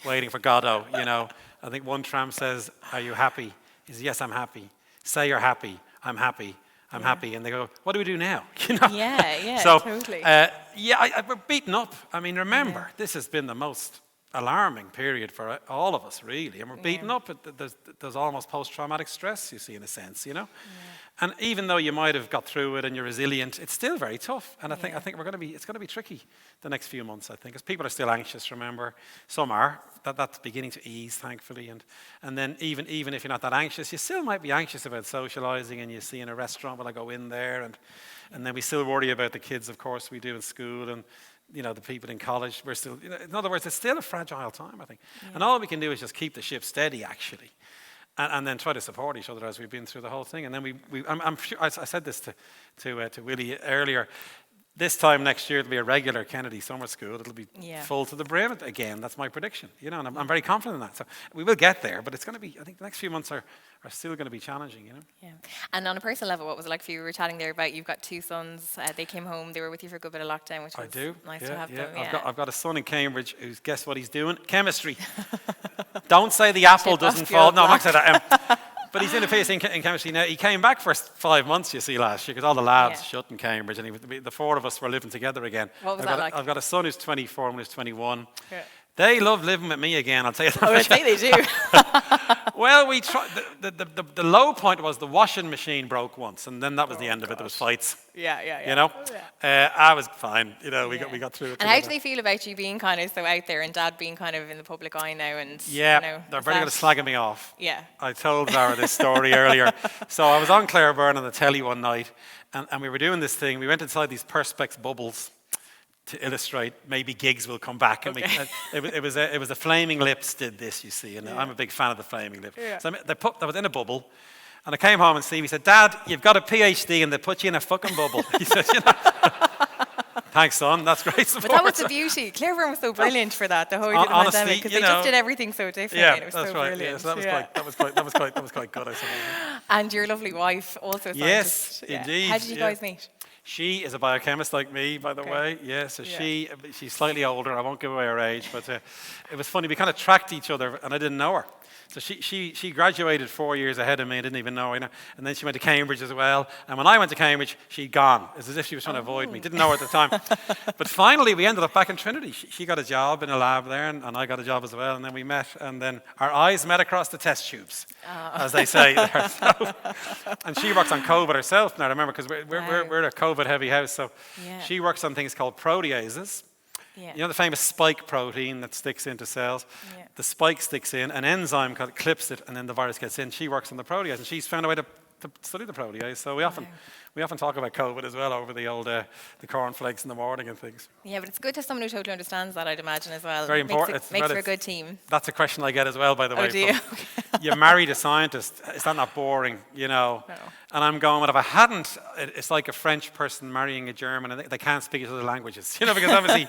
S7: Waiting for Godot, I think one tramp says, are you happy? He says, yes, I'm happy. Say you're happy. I'm happy. I'm happy. And they go, what do we do now?
S6: So, totally.
S7: We're beaten up. I mean, remember, this has been the most alarming period for all of us, really. And we're beaten up. There's almost post-traumatic stress, you see, in a sense, And even though you might have got through it and you're resilient, it's still very tough. And I think it's going to be tricky the next few months, I think, because people are still anxious, remember. Some are. That's beginning to ease, thankfully. And then even if you're not that anxious, you still might be anxious about socializing, and you see in a restaurant, will I go in there? And then we still worry about the kids, of course, we do in school, and the people in college. We're still, in other words, it's still a fragile time, I think. And all we can do is just keep the ship steady, actually. And then try to support each other as we've been through the whole thing. And then I'm sure, I said this to Willie earlier, this time next year it'll be a regular Kennedy summer school. It'll be full to the brim again. That's my prediction. And I'm very confident in that. So we will get there, but it's going to be, I think the next few months are still going to be challenging,
S6: Yeah. And on a personal level, what was it like for you? We were chatting there about you've got 2 sons. They came home. They were with you for a good bit of lockdown, which was nice to have them. Yeah.
S7: I've got a son in Cambridge who's, guess what he's doing? Chemistry. Don't say the apple doesn't fall. No, I'm not saying that. But he's in a PhD in chemistry now. He came back for 5 months, you see, last year, because all the labs shut in Cambridge, and the 4 of us were living together again.
S6: What was that like?
S7: I've got a son who's 24 and one who's 21.
S6: Yeah.
S7: They love living with me again, I'll tell you that.
S6: I think they do.
S7: Well, we tried. The low point was the washing machine broke once, and then that was the end of it. There was fights.
S6: Yeah.
S7: I was fine. We got through it.
S6: And how do they feel about you being kind of so out there and Dad being kind of in the public eye now? And
S7: they're very good at slagging me off.
S6: Yeah.
S7: I told Zara this story earlier. So I was on Claire Byrne on the telly one night, and we were doing this thing. We went inside these Perspex bubbles to illustrate maybe gigs will come back. And it was a Flaming Lips did this, you see, and I'm a big fan of the Flaming Lips. Yeah. So I was in a bubble, and I came home and Stevie said, "Dad, you've got a PhD and they put you in a fucking bubble." He said, "Thanks, son, that's great support."
S6: But that was the beauty. Claire Byrne was so brilliant for that, the whole pandemic, because they just did everything so differently.
S7: Yeah,
S6: it was
S7: that's
S6: so
S7: right.
S6: brilliant.
S7: Yeah, so that was quite good, I suppose.
S6: And your lovely wife also.
S7: Yes, indeed.
S6: How did you guys meet?
S7: She is a biochemist like me, by the way. Yeah, so she's slightly older. I won't give away her age, but it was funny. We kind of tracked each other, and I didn't know her. So she graduated 4 years ahead of me. I didn't even know her. And then she went to Cambridge as well. And when I went to Cambridge, she'd gone. It's as if she was trying to avoid me. Didn't know her at the time. But finally, we ended up back in Trinity. She got a job in a lab there, and I got a job as well. And then we met, and then our eyes met across the test tubes, as they say there. So, and she works on COVID herself now. Remember, because we're a COVID-heavy house. So she works on things called proteases. Yeah. You know the famous spike protein that sticks into cells? Yeah. The spike sticks in, an enzyme clips it, and then the virus gets in. She works on the protease, and she's found a way to study the protease. So we often talk about COVID as well over the old the cornflakes in the morning and things.
S6: Yeah, but it's good to have someone who totally understands that, I'd imagine, as well.
S7: Very important.
S6: Makes for a good team.
S7: That's a question I get as well, by the way.
S6: Oh, do you?
S7: You married a scientist. Is that not boring, No. And I'm going, well, if I hadn't, it's like a French person marrying a German, and they can't speak each other's languages, because obviously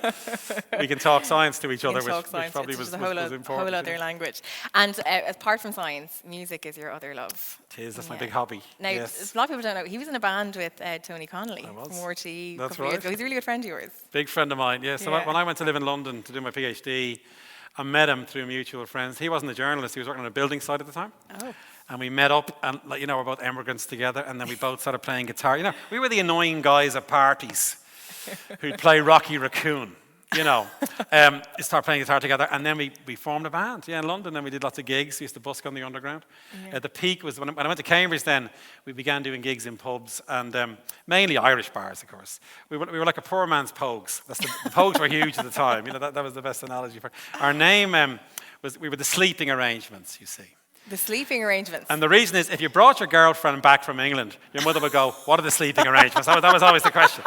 S7: we can talk science to each other, which probably was important.
S6: A whole other language. And apart from science, music is your other love.
S7: It is. That's my big hobby.
S6: Now, a lot of people don't know, he was in a band with Tony Connolly from RT a couple of years ago. He's a really good friend of yours.
S7: Big friend of mine, yeah. So when I went to live in London to do my PhD, I met him through mutual friends. He wasn't a journalist. He was working on a building site at the time. Oh. And we met up, and we're both immigrants together, and then we both started playing guitar. We were the annoying guys at parties who'd play Rocky Raccoon. Start playing guitar together, and then we formed a band, in London, and we did lots of gigs. We used to busk on the underground. The peak was when I went to Cambridge. Then we began doing gigs in pubs, and mainly Irish bars, of course. We were like a poor man's Pogues. The Pogues were huge at the time. That was the best analogy for it. Our name was we were the Sleeping Arrangements, you see.
S6: The sleeping arrangements.
S7: And the reason is, if you brought your girlfriend back from England, your mother would go, "What are the sleeping arrangements?" That was always the question.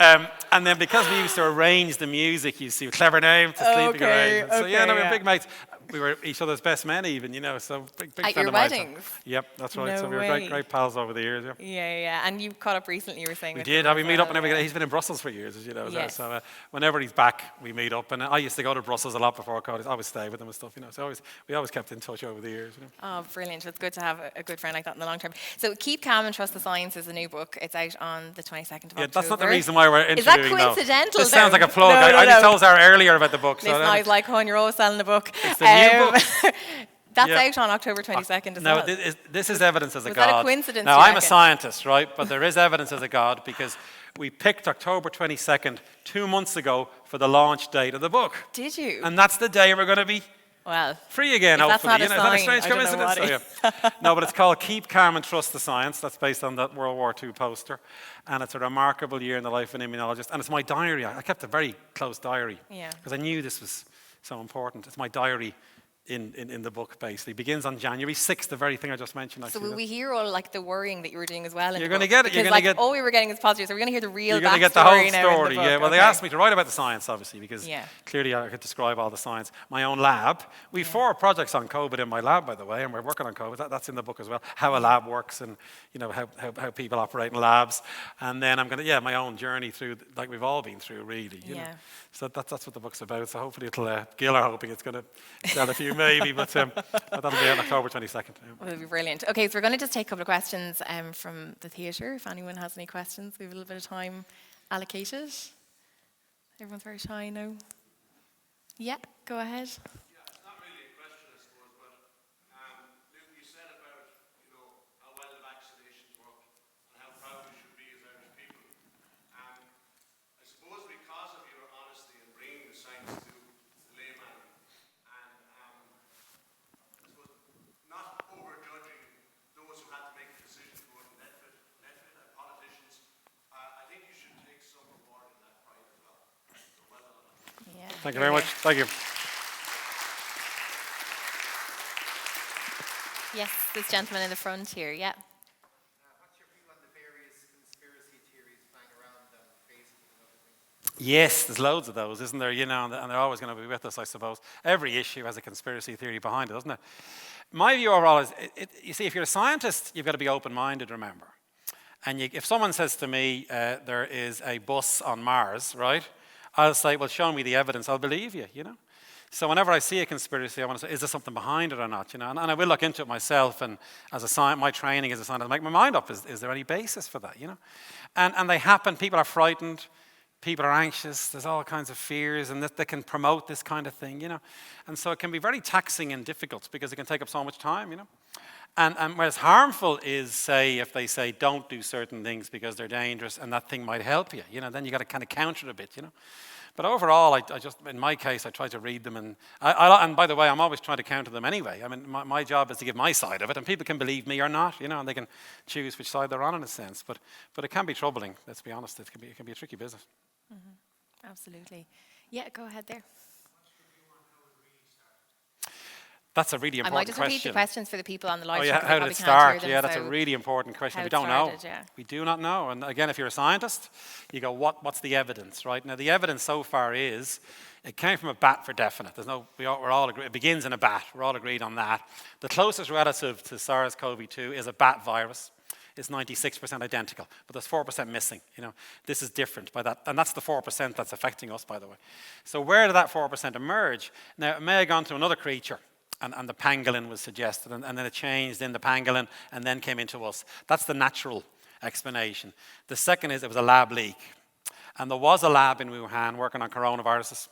S7: And then because we used to arrange the music, you see, clever name to sleeping arrangements. So we were big mates. We were each other's best men, even, so big
S6: At
S7: friend
S6: your
S7: of mine.
S6: weddings?
S7: Yep, that's right.
S6: No
S7: so we were great pals over the years.
S6: Yeah. And you caught up recently, you were saying.
S7: We did. We meet up whenever he's been in Brussels for years, as you know.
S6: Yes.
S7: So whenever he's back, we meet up. And I used to go to Brussels a lot before COVID. I always stay with him and stuff, So we always kept in touch over the years.
S6: Oh, brilliant! It's good to have a good friend like that in the long term. So, Keep Calm and Trust the Science is a new book. It's out on the 22nd of October.
S7: That's not the reason why we're interviewing.
S6: Is that coincidental?
S7: This sounds like a plug.
S6: No,
S7: I just told Zara earlier about the book.
S6: Listen, I was like, "Hon, you're always selling the book."
S7: It's the new book.
S6: That's out on October 22nd as well.
S7: No, this is evidence as a God.
S6: Was that a coincidence?
S7: Now, I'm a scientist, right? But there is evidence as a God, because we picked October 22nd 2 months ago for the launch date of the book.
S6: Did you?
S7: And that's the day we're going to be
S6: Well,
S7: Free again,
S6: if that's
S7: hopefully.
S6: not a
S7: Is that a
S6: sign,
S7: strange
S6: I don't know
S7: coincidence?
S6: what
S7: So, yeah. No, but it's called Keep Calm and Trust the Science. That's based on that World War II poster. And it's a remarkable year in the life of an immunologist. And it's my diary. I kept a very close diary
S6: Yeah.
S7: because I knew this was so important. It's my diary in the book, basically. It begins on January 6th, the very thing I just mentioned.
S6: So
S7: Actually.
S6: will we hear all like the worrying that you were doing as well?
S7: You're going to get it.
S6: Because all we were getting is positive. So we're going to hear the real
S7: You're going to get the whole
S6: backstory now in
S7: story.
S6: the book.
S7: Yeah. Well, they
S6: Okay.
S7: asked me to write about the science, obviously, because
S6: Yeah.
S7: clearly I could describe all the science. My own lab. We've 4 projects on COVID in my lab, by the way, and we're working on COVID. That's in the book as well. How a lab works, and how people operate in labs. And then I'm going to my own journey through, like we've all been through, really. You know. So that's what the book's about. So hopefully Gil are hoping it's going to sell a few, maybe, but that'll be out October 22nd.
S6: Well, it'll be brilliant. Okay, so we're going to just take a couple of questions from the theatre. If anyone has any questions, we have a little bit of time allocated. Everyone's very shy now. Yeah, go ahead.
S8: Yeah, it's not really a question, I suppose, but Luke, you said about how well the vaccinations work and how proud we should be as Irish people. I suppose because of your honesty in bringing the science to the layman and I suppose not overjudging those who had to make the decision to go to Netflix, politicians, I think you should take some reward in that pride as well. So well done on that.
S6: Yeah.
S7: Thank you very much. Thank you.
S6: Yes, this gentleman in the front here. Yeah.
S9: What's your view on the various conspiracy theories flying around on Facebook and other things?
S7: Yes, there's loads of those, isn't there? And they're always going to be with us, I suppose. Every issue has a conspiracy theory behind it, doesn't it? My view overall is, you see, if you're a scientist, you've got to be open-minded, remember. And if someone says to me, there is a bus on Mars, right? I'll say, well, show me the evidence, I'll believe you, So whenever I see a conspiracy, I want to say, is there something behind it or not? And I will look into it myself. And as my training as a scientist, I make my mind up. Is there any basis for that? And they happen. People are frightened. People are anxious. There's all kinds of fears, and that they can promote this kind of thing. And so it can be very taxing and difficult because it can take up so much time. And whereas harmful is, say, if they say don't do certain things because they're dangerous, and that thing might help you. Then you got to kind of counter it a bit. But overall, I just, in my case, I try to read them, and by the way, I'm always trying to counter them anyway. I mean, my job is to give my side of it, and people can believe me or not, and they can choose which side they're on in a sense. But it can be troubling. Let's be honest. It can be a tricky business.
S6: Mm-hmm. Absolutely. Yeah, go ahead there.
S7: That's a really important question.
S6: I might just repeat the questions for the people on the live stream.
S7: How did it start? Yeah, that's a really important question. We don't know. We do not know. And again, if you're a scientist, you go, what's the evidence, right? Now, the evidence so far is it came from a bat for definite. We're all agreed. It begins in a bat. We're all agreed on that. The closest relative to SARS-CoV-2 is a bat virus. It's 96% identical, but there's 4% missing. This is different by that, and that's the 4% that's affecting us, by the way. So where did that 4% emerge? Now, it may have gone to another creature. And the pangolin was suggested, and then it changed in the pangolin and then came into us. That's the natural explanation. The second is it was a lab leak. And there was a lab in Wuhan working on coronaviruses,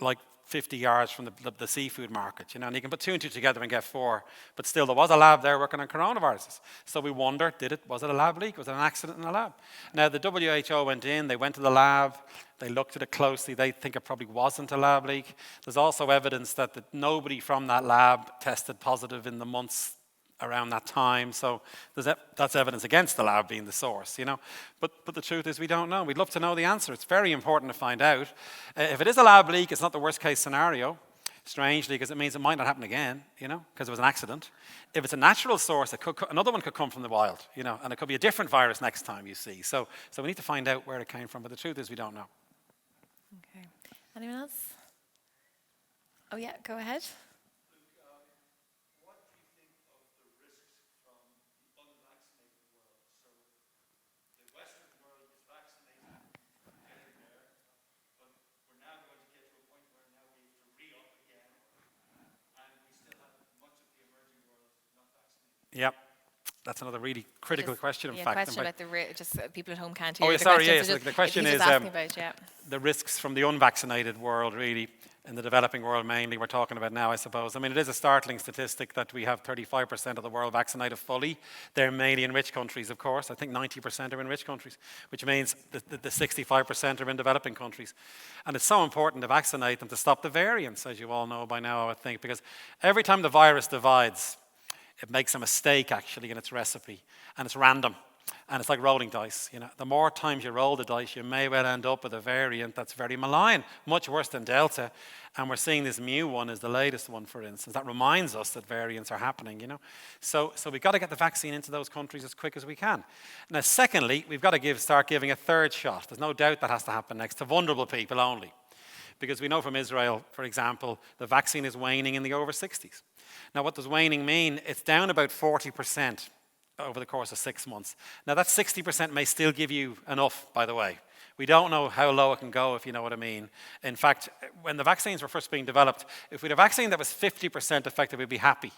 S7: like 50 yards from the seafood market, and you can put 2 and 2 together and get 4. But still, there was a lab there working on coronaviruses. So we wonder, was it a lab leak? Was it an accident in a lab? Now, the WHO went in, they went to the lab, they looked at it closely, they think it probably wasn't a lab leak. There's also evidence that nobody from that lab tested positive in the months around that time, so that's evidence against the lab being the source, But the truth is we don't know. We'd love to know the answer. It's very important to find out. If it is a lab leak, it's not the worst case scenario, strangely, because it means it might not happen again, because it was an accident. If it's a natural source, another one could come from the wild, and it could be a different virus next time, you see. So we need to find out where it came from, but the truth is we don't know.
S6: Okay. Anyone else? Oh yeah, go ahead.
S7: Yep. That's another really critical question, in
S6: yeah,
S7: fact.
S6: question
S7: And
S6: about just people at home can't hear
S7: Oh, yeah,
S6: the
S7: sorry,
S6: question.
S7: yeah,
S6: So
S7: so
S6: just,
S7: the question
S6: if he's
S7: is,
S6: just asking about, yeah.
S7: the risks from the unvaccinated world, really, in the developing world mainly, we're talking about now, I suppose. I mean, it is a startling statistic that we have 35% of the world vaccinated fully. They're mainly in rich countries, of course. I think 90% are in rich countries, which means the 65% are in developing countries. And it's so important to vaccinate them to stop the variants, as you all know by now, I would think, because every time the virus divides, it makes a mistake, actually, in its recipe, and it's random. And it's like rolling dice. The more times you roll the dice, you may well end up with a variant that's very malign, much worse than Delta. And we're seeing this Mu one is the latest one, for instance. That reminds us that variants are happening, So we've got to get the vaccine into those countries as quick as we can. Now, secondly, we've got to start giving a third shot. There's no doubt that has to happen next to vulnerable people only. Because we know from Israel, for example, the vaccine is waning in the over 60s. Now, what does waning mean? It's down about 40% over the course of 6 months. Now, that 60% may still give you enough, by the way. We don't know how low it can go, if you know what I mean. In fact, when the vaccines were first being developed, if we had a vaccine that was 50% effective, we'd be happy,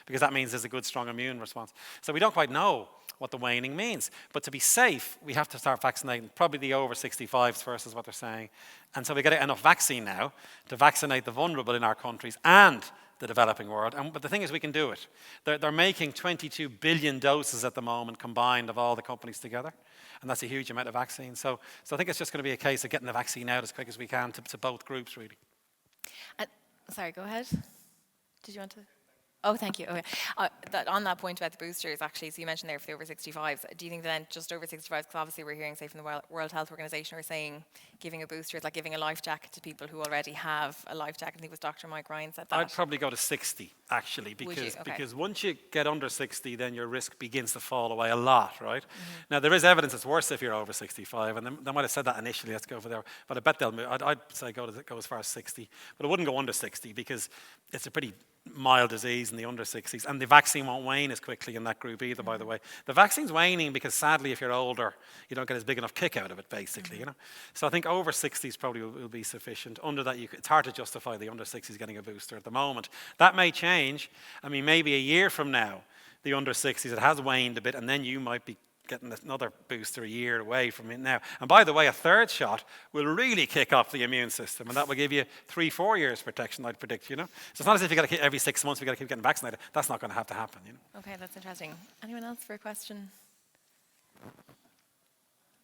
S7: because that means there's a good, strong immune response. So we don't quite know what the waning means. But to be safe, we have to start vaccinating probably the over 65s first, is what they're saying. And so we get enough vaccine now to vaccinate the vulnerable in our countries and the developing world. But the thing is, we can do it. They're making 22 billion doses at the moment combined of all the companies together. And that's a huge amount of vaccine. So I think it's just going to be a case of getting the vaccine out as quick as we can to both groups, really.
S6: Sorry, go ahead. Did you want to? Oh, thank you. Okay. On that point about the boosters, actually, so you mentioned there for the over 65s, do you think then just over 65s, because obviously we're hearing, say, from the World Health Organization, we're saying giving a booster is like giving a life jacket to people who already have a life jacket. I think it was Dr. Mike Ryan said that.
S7: I'd probably go to 60, actually, because once you get under 60, then your risk begins to fall away a lot, right? Mm-hmm. Now, there is evidence it's worse if you're over 65, and they might have said that initially, let's go over there, but I bet they'll move. I'd say go as far as 60, but I wouldn't go under 60 because it's a pretty mild disease in the under 60s, and the vaccine won't wane as quickly in that group either, by the way. The vaccine's waning because, sadly, if you're older, you don't get as big enough kick out of it, basically, So I think over 60s probably will be sufficient. Under that, it's hard to justify the under 60s getting a booster at the moment. That may change. I mean, maybe a year from now, the under 60s, it has waned a bit, and then you might be getting another booster a year away from it now. And by the way, a third shot will really kick off the immune system, and that will give you 3-4 years protection, I'd predict, So it's not as if you got to every 6 months we got to keep getting vaccinated. That's not going to have to happen,
S6: Okay, that's interesting. Anyone else for a question?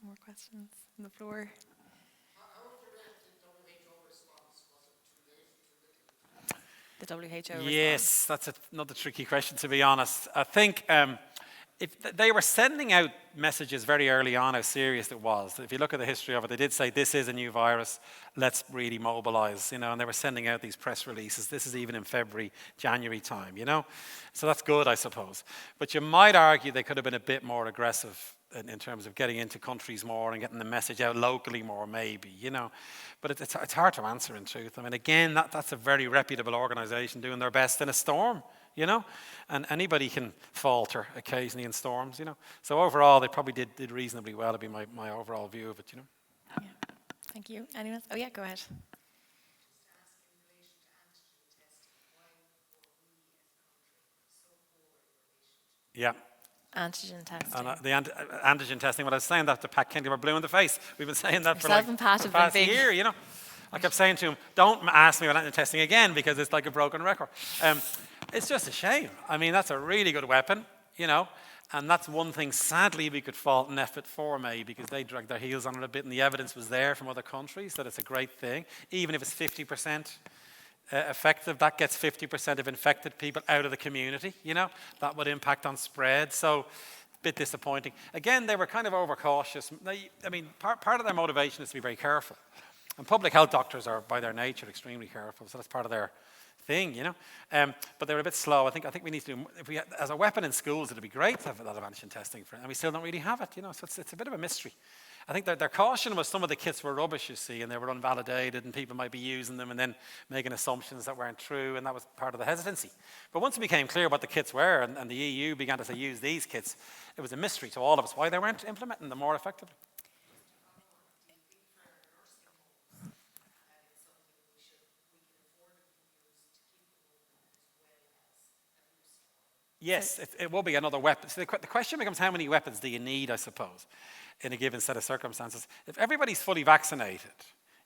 S6: More questions on the floor? The WHO response?
S7: Yes, that's another tricky question, to be honest. I think if they were sending out messages very early on how serious it was. If you look at the history of it, they did say this is a new virus, let's really mobilize, and they were sending out these press releases. This is even in February, January time, So that's good, I suppose. But you might argue they could have been a bit more aggressive in terms of getting into countries more and getting the message out locally more, maybe, But it's hard to answer, in truth. I mean, again, that's a very reputable organization doing their best in a storm, And anybody can falter occasionally in storms, So overall, they probably did reasonably well, to be my overall view of it,
S6: Yeah. Thank you. Anyone else? Oh, yeah, go ahead.
S7: Yeah.
S6: Antigen testing.
S7: And the antigen testing, when I was saying that to Pat Kennedy, we're blue in the face. We've been saying that for
S6: Yourself and Pat
S7: the
S6: have been
S7: past
S6: big.
S7: year, I kept saying to him, don't ask me about antigen testing again because it's like a broken record. It's just a shame. I mean, that's a really good weapon, and that's one thing, sadly, we could fault NEFIT for, maybe, because they dragged their heels on it a bit, and the evidence was there from other countries that it's a great thing. Even if it's 50% effective, that gets 50% of infected people out of the community, That would impact on spread, so a bit disappointing. Again, they were kind of overcautious. Part of their motivation is to be very careful. And public health doctors are, by their nature, extremely careful, so that's part of their thing, But they were a bit slow. I think we need to do, as a weapon in schools, it'd be great to have a lot of antigen testing for it, and we still don't really have it, So it's a bit of a mystery. I think their caution was some of the kits were rubbish, you see, and they were unvalidated, and people might be using them and then making assumptions that weren't true, and that was part of the hesitancy. But once it became clear what the kits were, and the EU began to say use these kits, it was a mystery to all of us why they weren't implementing them more effectively. Yes, it will be another weapon. So the question becomes, how many weapons do you need, I suppose, in a given set of circumstances? If everybody's fully vaccinated,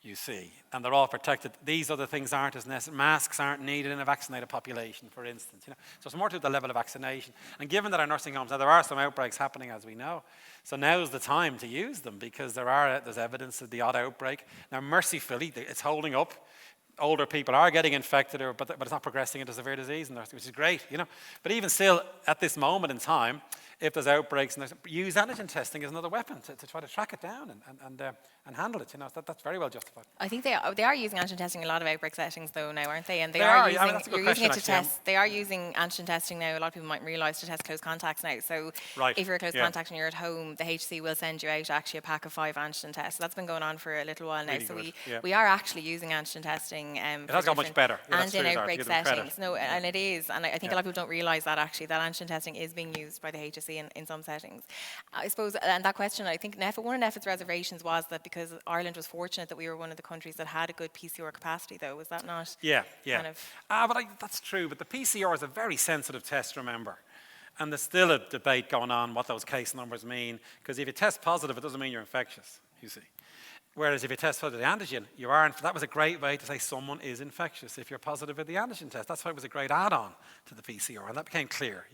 S7: you see, and they're all protected, these other things aren't as necessary. Masks aren't needed in a vaccinated population, for instance. So it's more to the level of vaccination. And given that our nursing homes, now there are some outbreaks happening, as we know, so now's the time to use them, because there's evidence of the odd outbreak. Now, mercifully, it's holding up. Older people are getting infected, but it's not progressing into severe disease, which is great, But even still, at this moment in time, if there's outbreaks, use antigen testing as another weapon to try to track it down and handle it. That's very well justified.
S6: I think they are using antigen testing in a lot of outbreak settings, though, now, aren't they? And
S7: They are. That's a good
S6: you're
S7: question,
S6: using it to
S7: actually.
S6: test. They are using antigen testing now. A lot of people mightn't realise, to test close contacts now. So
S7: Right,
S6: if you're a close
S7: yeah.
S6: contact and you're at home, the HC will send you out actually a pack of 5 antigen tests. So that's been going on for a little while now.
S7: Really
S6: So
S7: good, yeah.
S6: we are actually using antigen testing.
S7: It has got much better. Yeah, that's
S6: and in
S7: true, Zara,
S6: outbreak
S7: to give them credit.
S6: settings. No, and it is. And I think a lot of people don't realise that actually, that antigen testing is being used by the HSE in some settings. I suppose, and that question, I think one of NEFIT's reservations was that because Ireland was fortunate that we were one of the countries that had a good PCR capacity, though. Was that not?
S7: Yeah.
S6: Kind of
S7: That's true. But the PCR is a very sensitive test, remember. And there's still a debate going on what those case numbers mean. Because if you test positive, it doesn't mean you're infectious, you see. Whereas if you test positive with the antigen, you aren't. That was a great way to say someone is infectious if you're positive with the antigen test. That's why it was a great add-on to the PCR, and that became clear,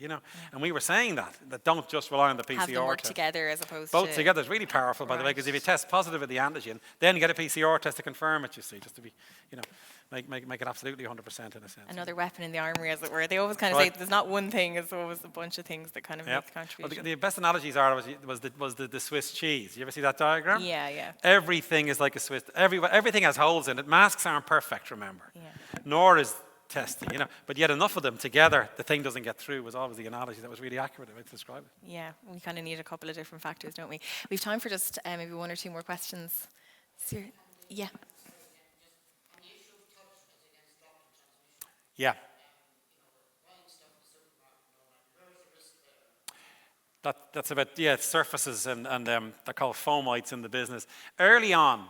S7: And we were saying that don't just rely on the PCR
S6: have them work
S7: test.
S6: together as opposed
S7: Both
S6: to...
S7: together is really powerful, by the way, because if you test positive with the antigen, then you get a PCR test to confirm it, you see, just to be, make it absolutely 100% in a sense.
S6: Another weapon in the armory, as it were. They always kind of say there's not one thing, it's always a bunch of things that kind of make the contribution.
S7: Well, the best analogies was the Swiss cheese. You ever see that diagram?
S6: Yeah.
S7: Everything is like a Swiss. Everything has holes in it. Masks aren't perfect, remember.
S6: Yeah.
S7: Nor is testing, But yet enough of them together, the thing doesn't get through. Was always the analogy that was really accurate way to describe it.
S6: Yeah, we kind of need a couple of different factors, don't we? We've time for just maybe 1 or 2 more questions. Yeah.
S7: Yeah. That's about, surfaces and they're called fomites in the business. Early on,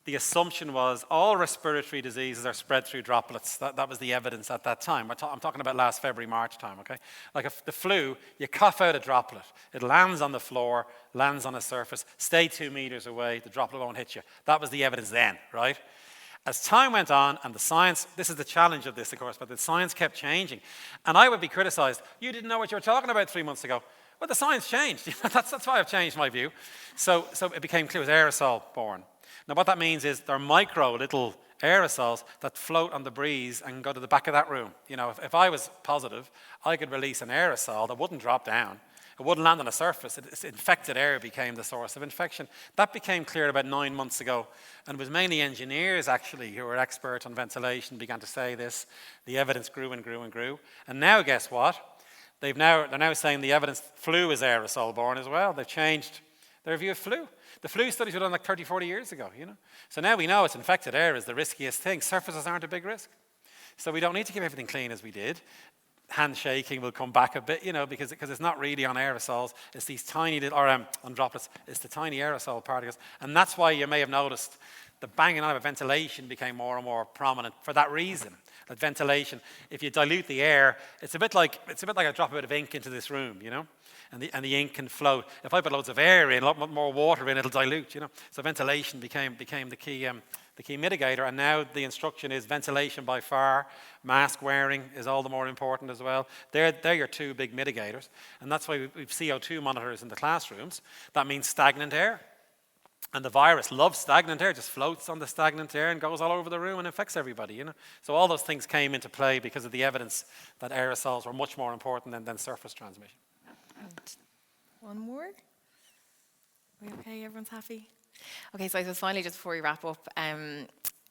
S7: the assumption was all respiratory diseases are spread through droplets. That was the evidence at that time. I'm talking about last February, March time, okay? Like if the flu, you cough out a droplet. It lands on the floor, lands on a surface, stay 2 meters away, the droplet won't hit you. That was the evidence then, right? As time went on, and the science, this is the challenge of this, of course, but the science kept changing. And I would be criticized, you didn't know what you were talking about 3 months ago. Well, the science changed. That's why I've changed my view. So it became clear it was aerosol borne. Now, what that means is they're micro little aerosols that float on the breeze and go to the back of that room. If I was positive, I could release an aerosol that wouldn't drop down. It wouldn't land on a surface. Infected air became the source of infection. That became clear about 9 months ago. And it was mainly engineers, actually, who were expert on ventilation, began to say this. The evidence grew and grew and grew. And now, guess what? They're now saying the evidence, flu is aerosol-borne as well. They've changed their view of flu. The flu studies were done like 30, 40 years ago, So now we know it's infected air is the riskiest thing. Surfaces aren't a big risk. So we don't need to keep everything clean as we did. Handshaking will come back a bit, because it's not really on aerosols. It's these tiny little, on droplets. It's the tiny aerosol particles. And that's why you may have noticed the banging on about ventilation became more and more prominent for that reason. That ventilation, if you dilute the air, it's a bit like I drop a bit of ink into this room, and the ink can float. If I put loads of air in, a lot more water in, it'll dilute, So ventilation became the key mitigator, and now the instruction is ventilation by far. Mask wearing is all the more important as well. They're your 2 big mitigators, and that's why we've CO2 monitors in the classrooms. That means stagnant air. And the virus loves stagnant air, just floats on the stagnant air and goes all over the room and infects everybody, So all those things came into play because of the evidence that aerosols were much more important than surface transmission.
S6: And 1 more? We okay? Everyone's happy? Okay, so I suppose finally, just before we wrap up,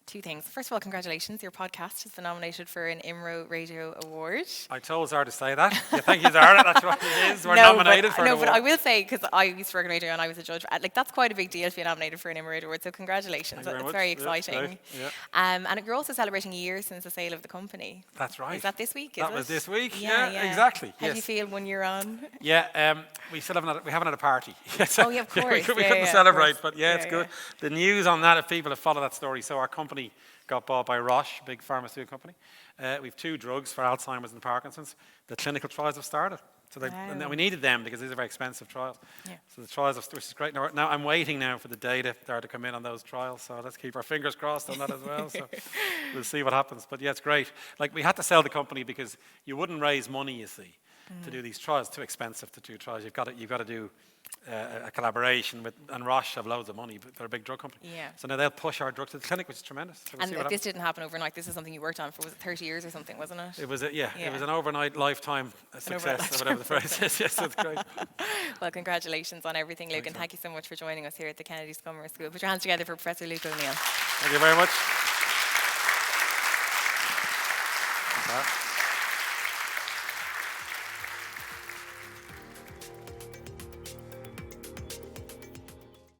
S6: 2 things. First of all, congratulations. Your podcast has been nominated for an IMRO Radio Award.
S7: I told Zara to say that. Yeah, thank you, Zara. That's what it is. We're nominated for an award.
S6: No, but I will say, because I used to work in radio and I was a judge, that's quite a big deal to be nominated for an IMRO Radio Award, so congratulations.
S7: It's
S6: very exciting.
S7: Yeah.
S6: And you're also celebrating a year since the sale of the company.
S7: That's right.
S6: Is that this week?
S7: That was this week. Yeah, exactly.
S6: How do you feel 1 year on?
S7: Yeah, we haven't had a party.
S6: Oh, yeah, of course.
S7: we couldn't celebrate, but it's good. The news on that, if people have followed that story, so our company got bought by Roche, a big pharmaceutical company. We have 2 drugs for Alzheimer's and Parkinson's. The clinical trials have started. So and then we needed them because these are very expensive trials.
S6: Yeah.
S7: So the trials, which is great. Now I'm waiting now for the data there to come in on those trials. So let's keep our fingers crossed on that as well. So we'll see what happens. But yeah, it's great. Like, we had to sell the company because you wouldn't raise money, you see, to do these trials. Too expensive to do trials. You've got to do a collaboration with, and Roche have loads of money, but they're a big drug company.
S6: Yeah.
S7: So now they'll push our drug to the clinic, which is tremendous. So we'll
S6: And
S7: see what
S6: this
S7: happens.
S6: didn't happen overnight. This is something you worked on for, was it 30 years or something, wasn't it?
S7: It was it
S6: Yeah.
S7: was an overnight lifetime success, or whatever the phrase is. Yes, that's great.
S6: Well, congratulations on everything, Luke, and thank you so much for joining us here at the Kennedy Summer School. Put your hands together for Professor Luke O'Neill.
S7: Thank you very much.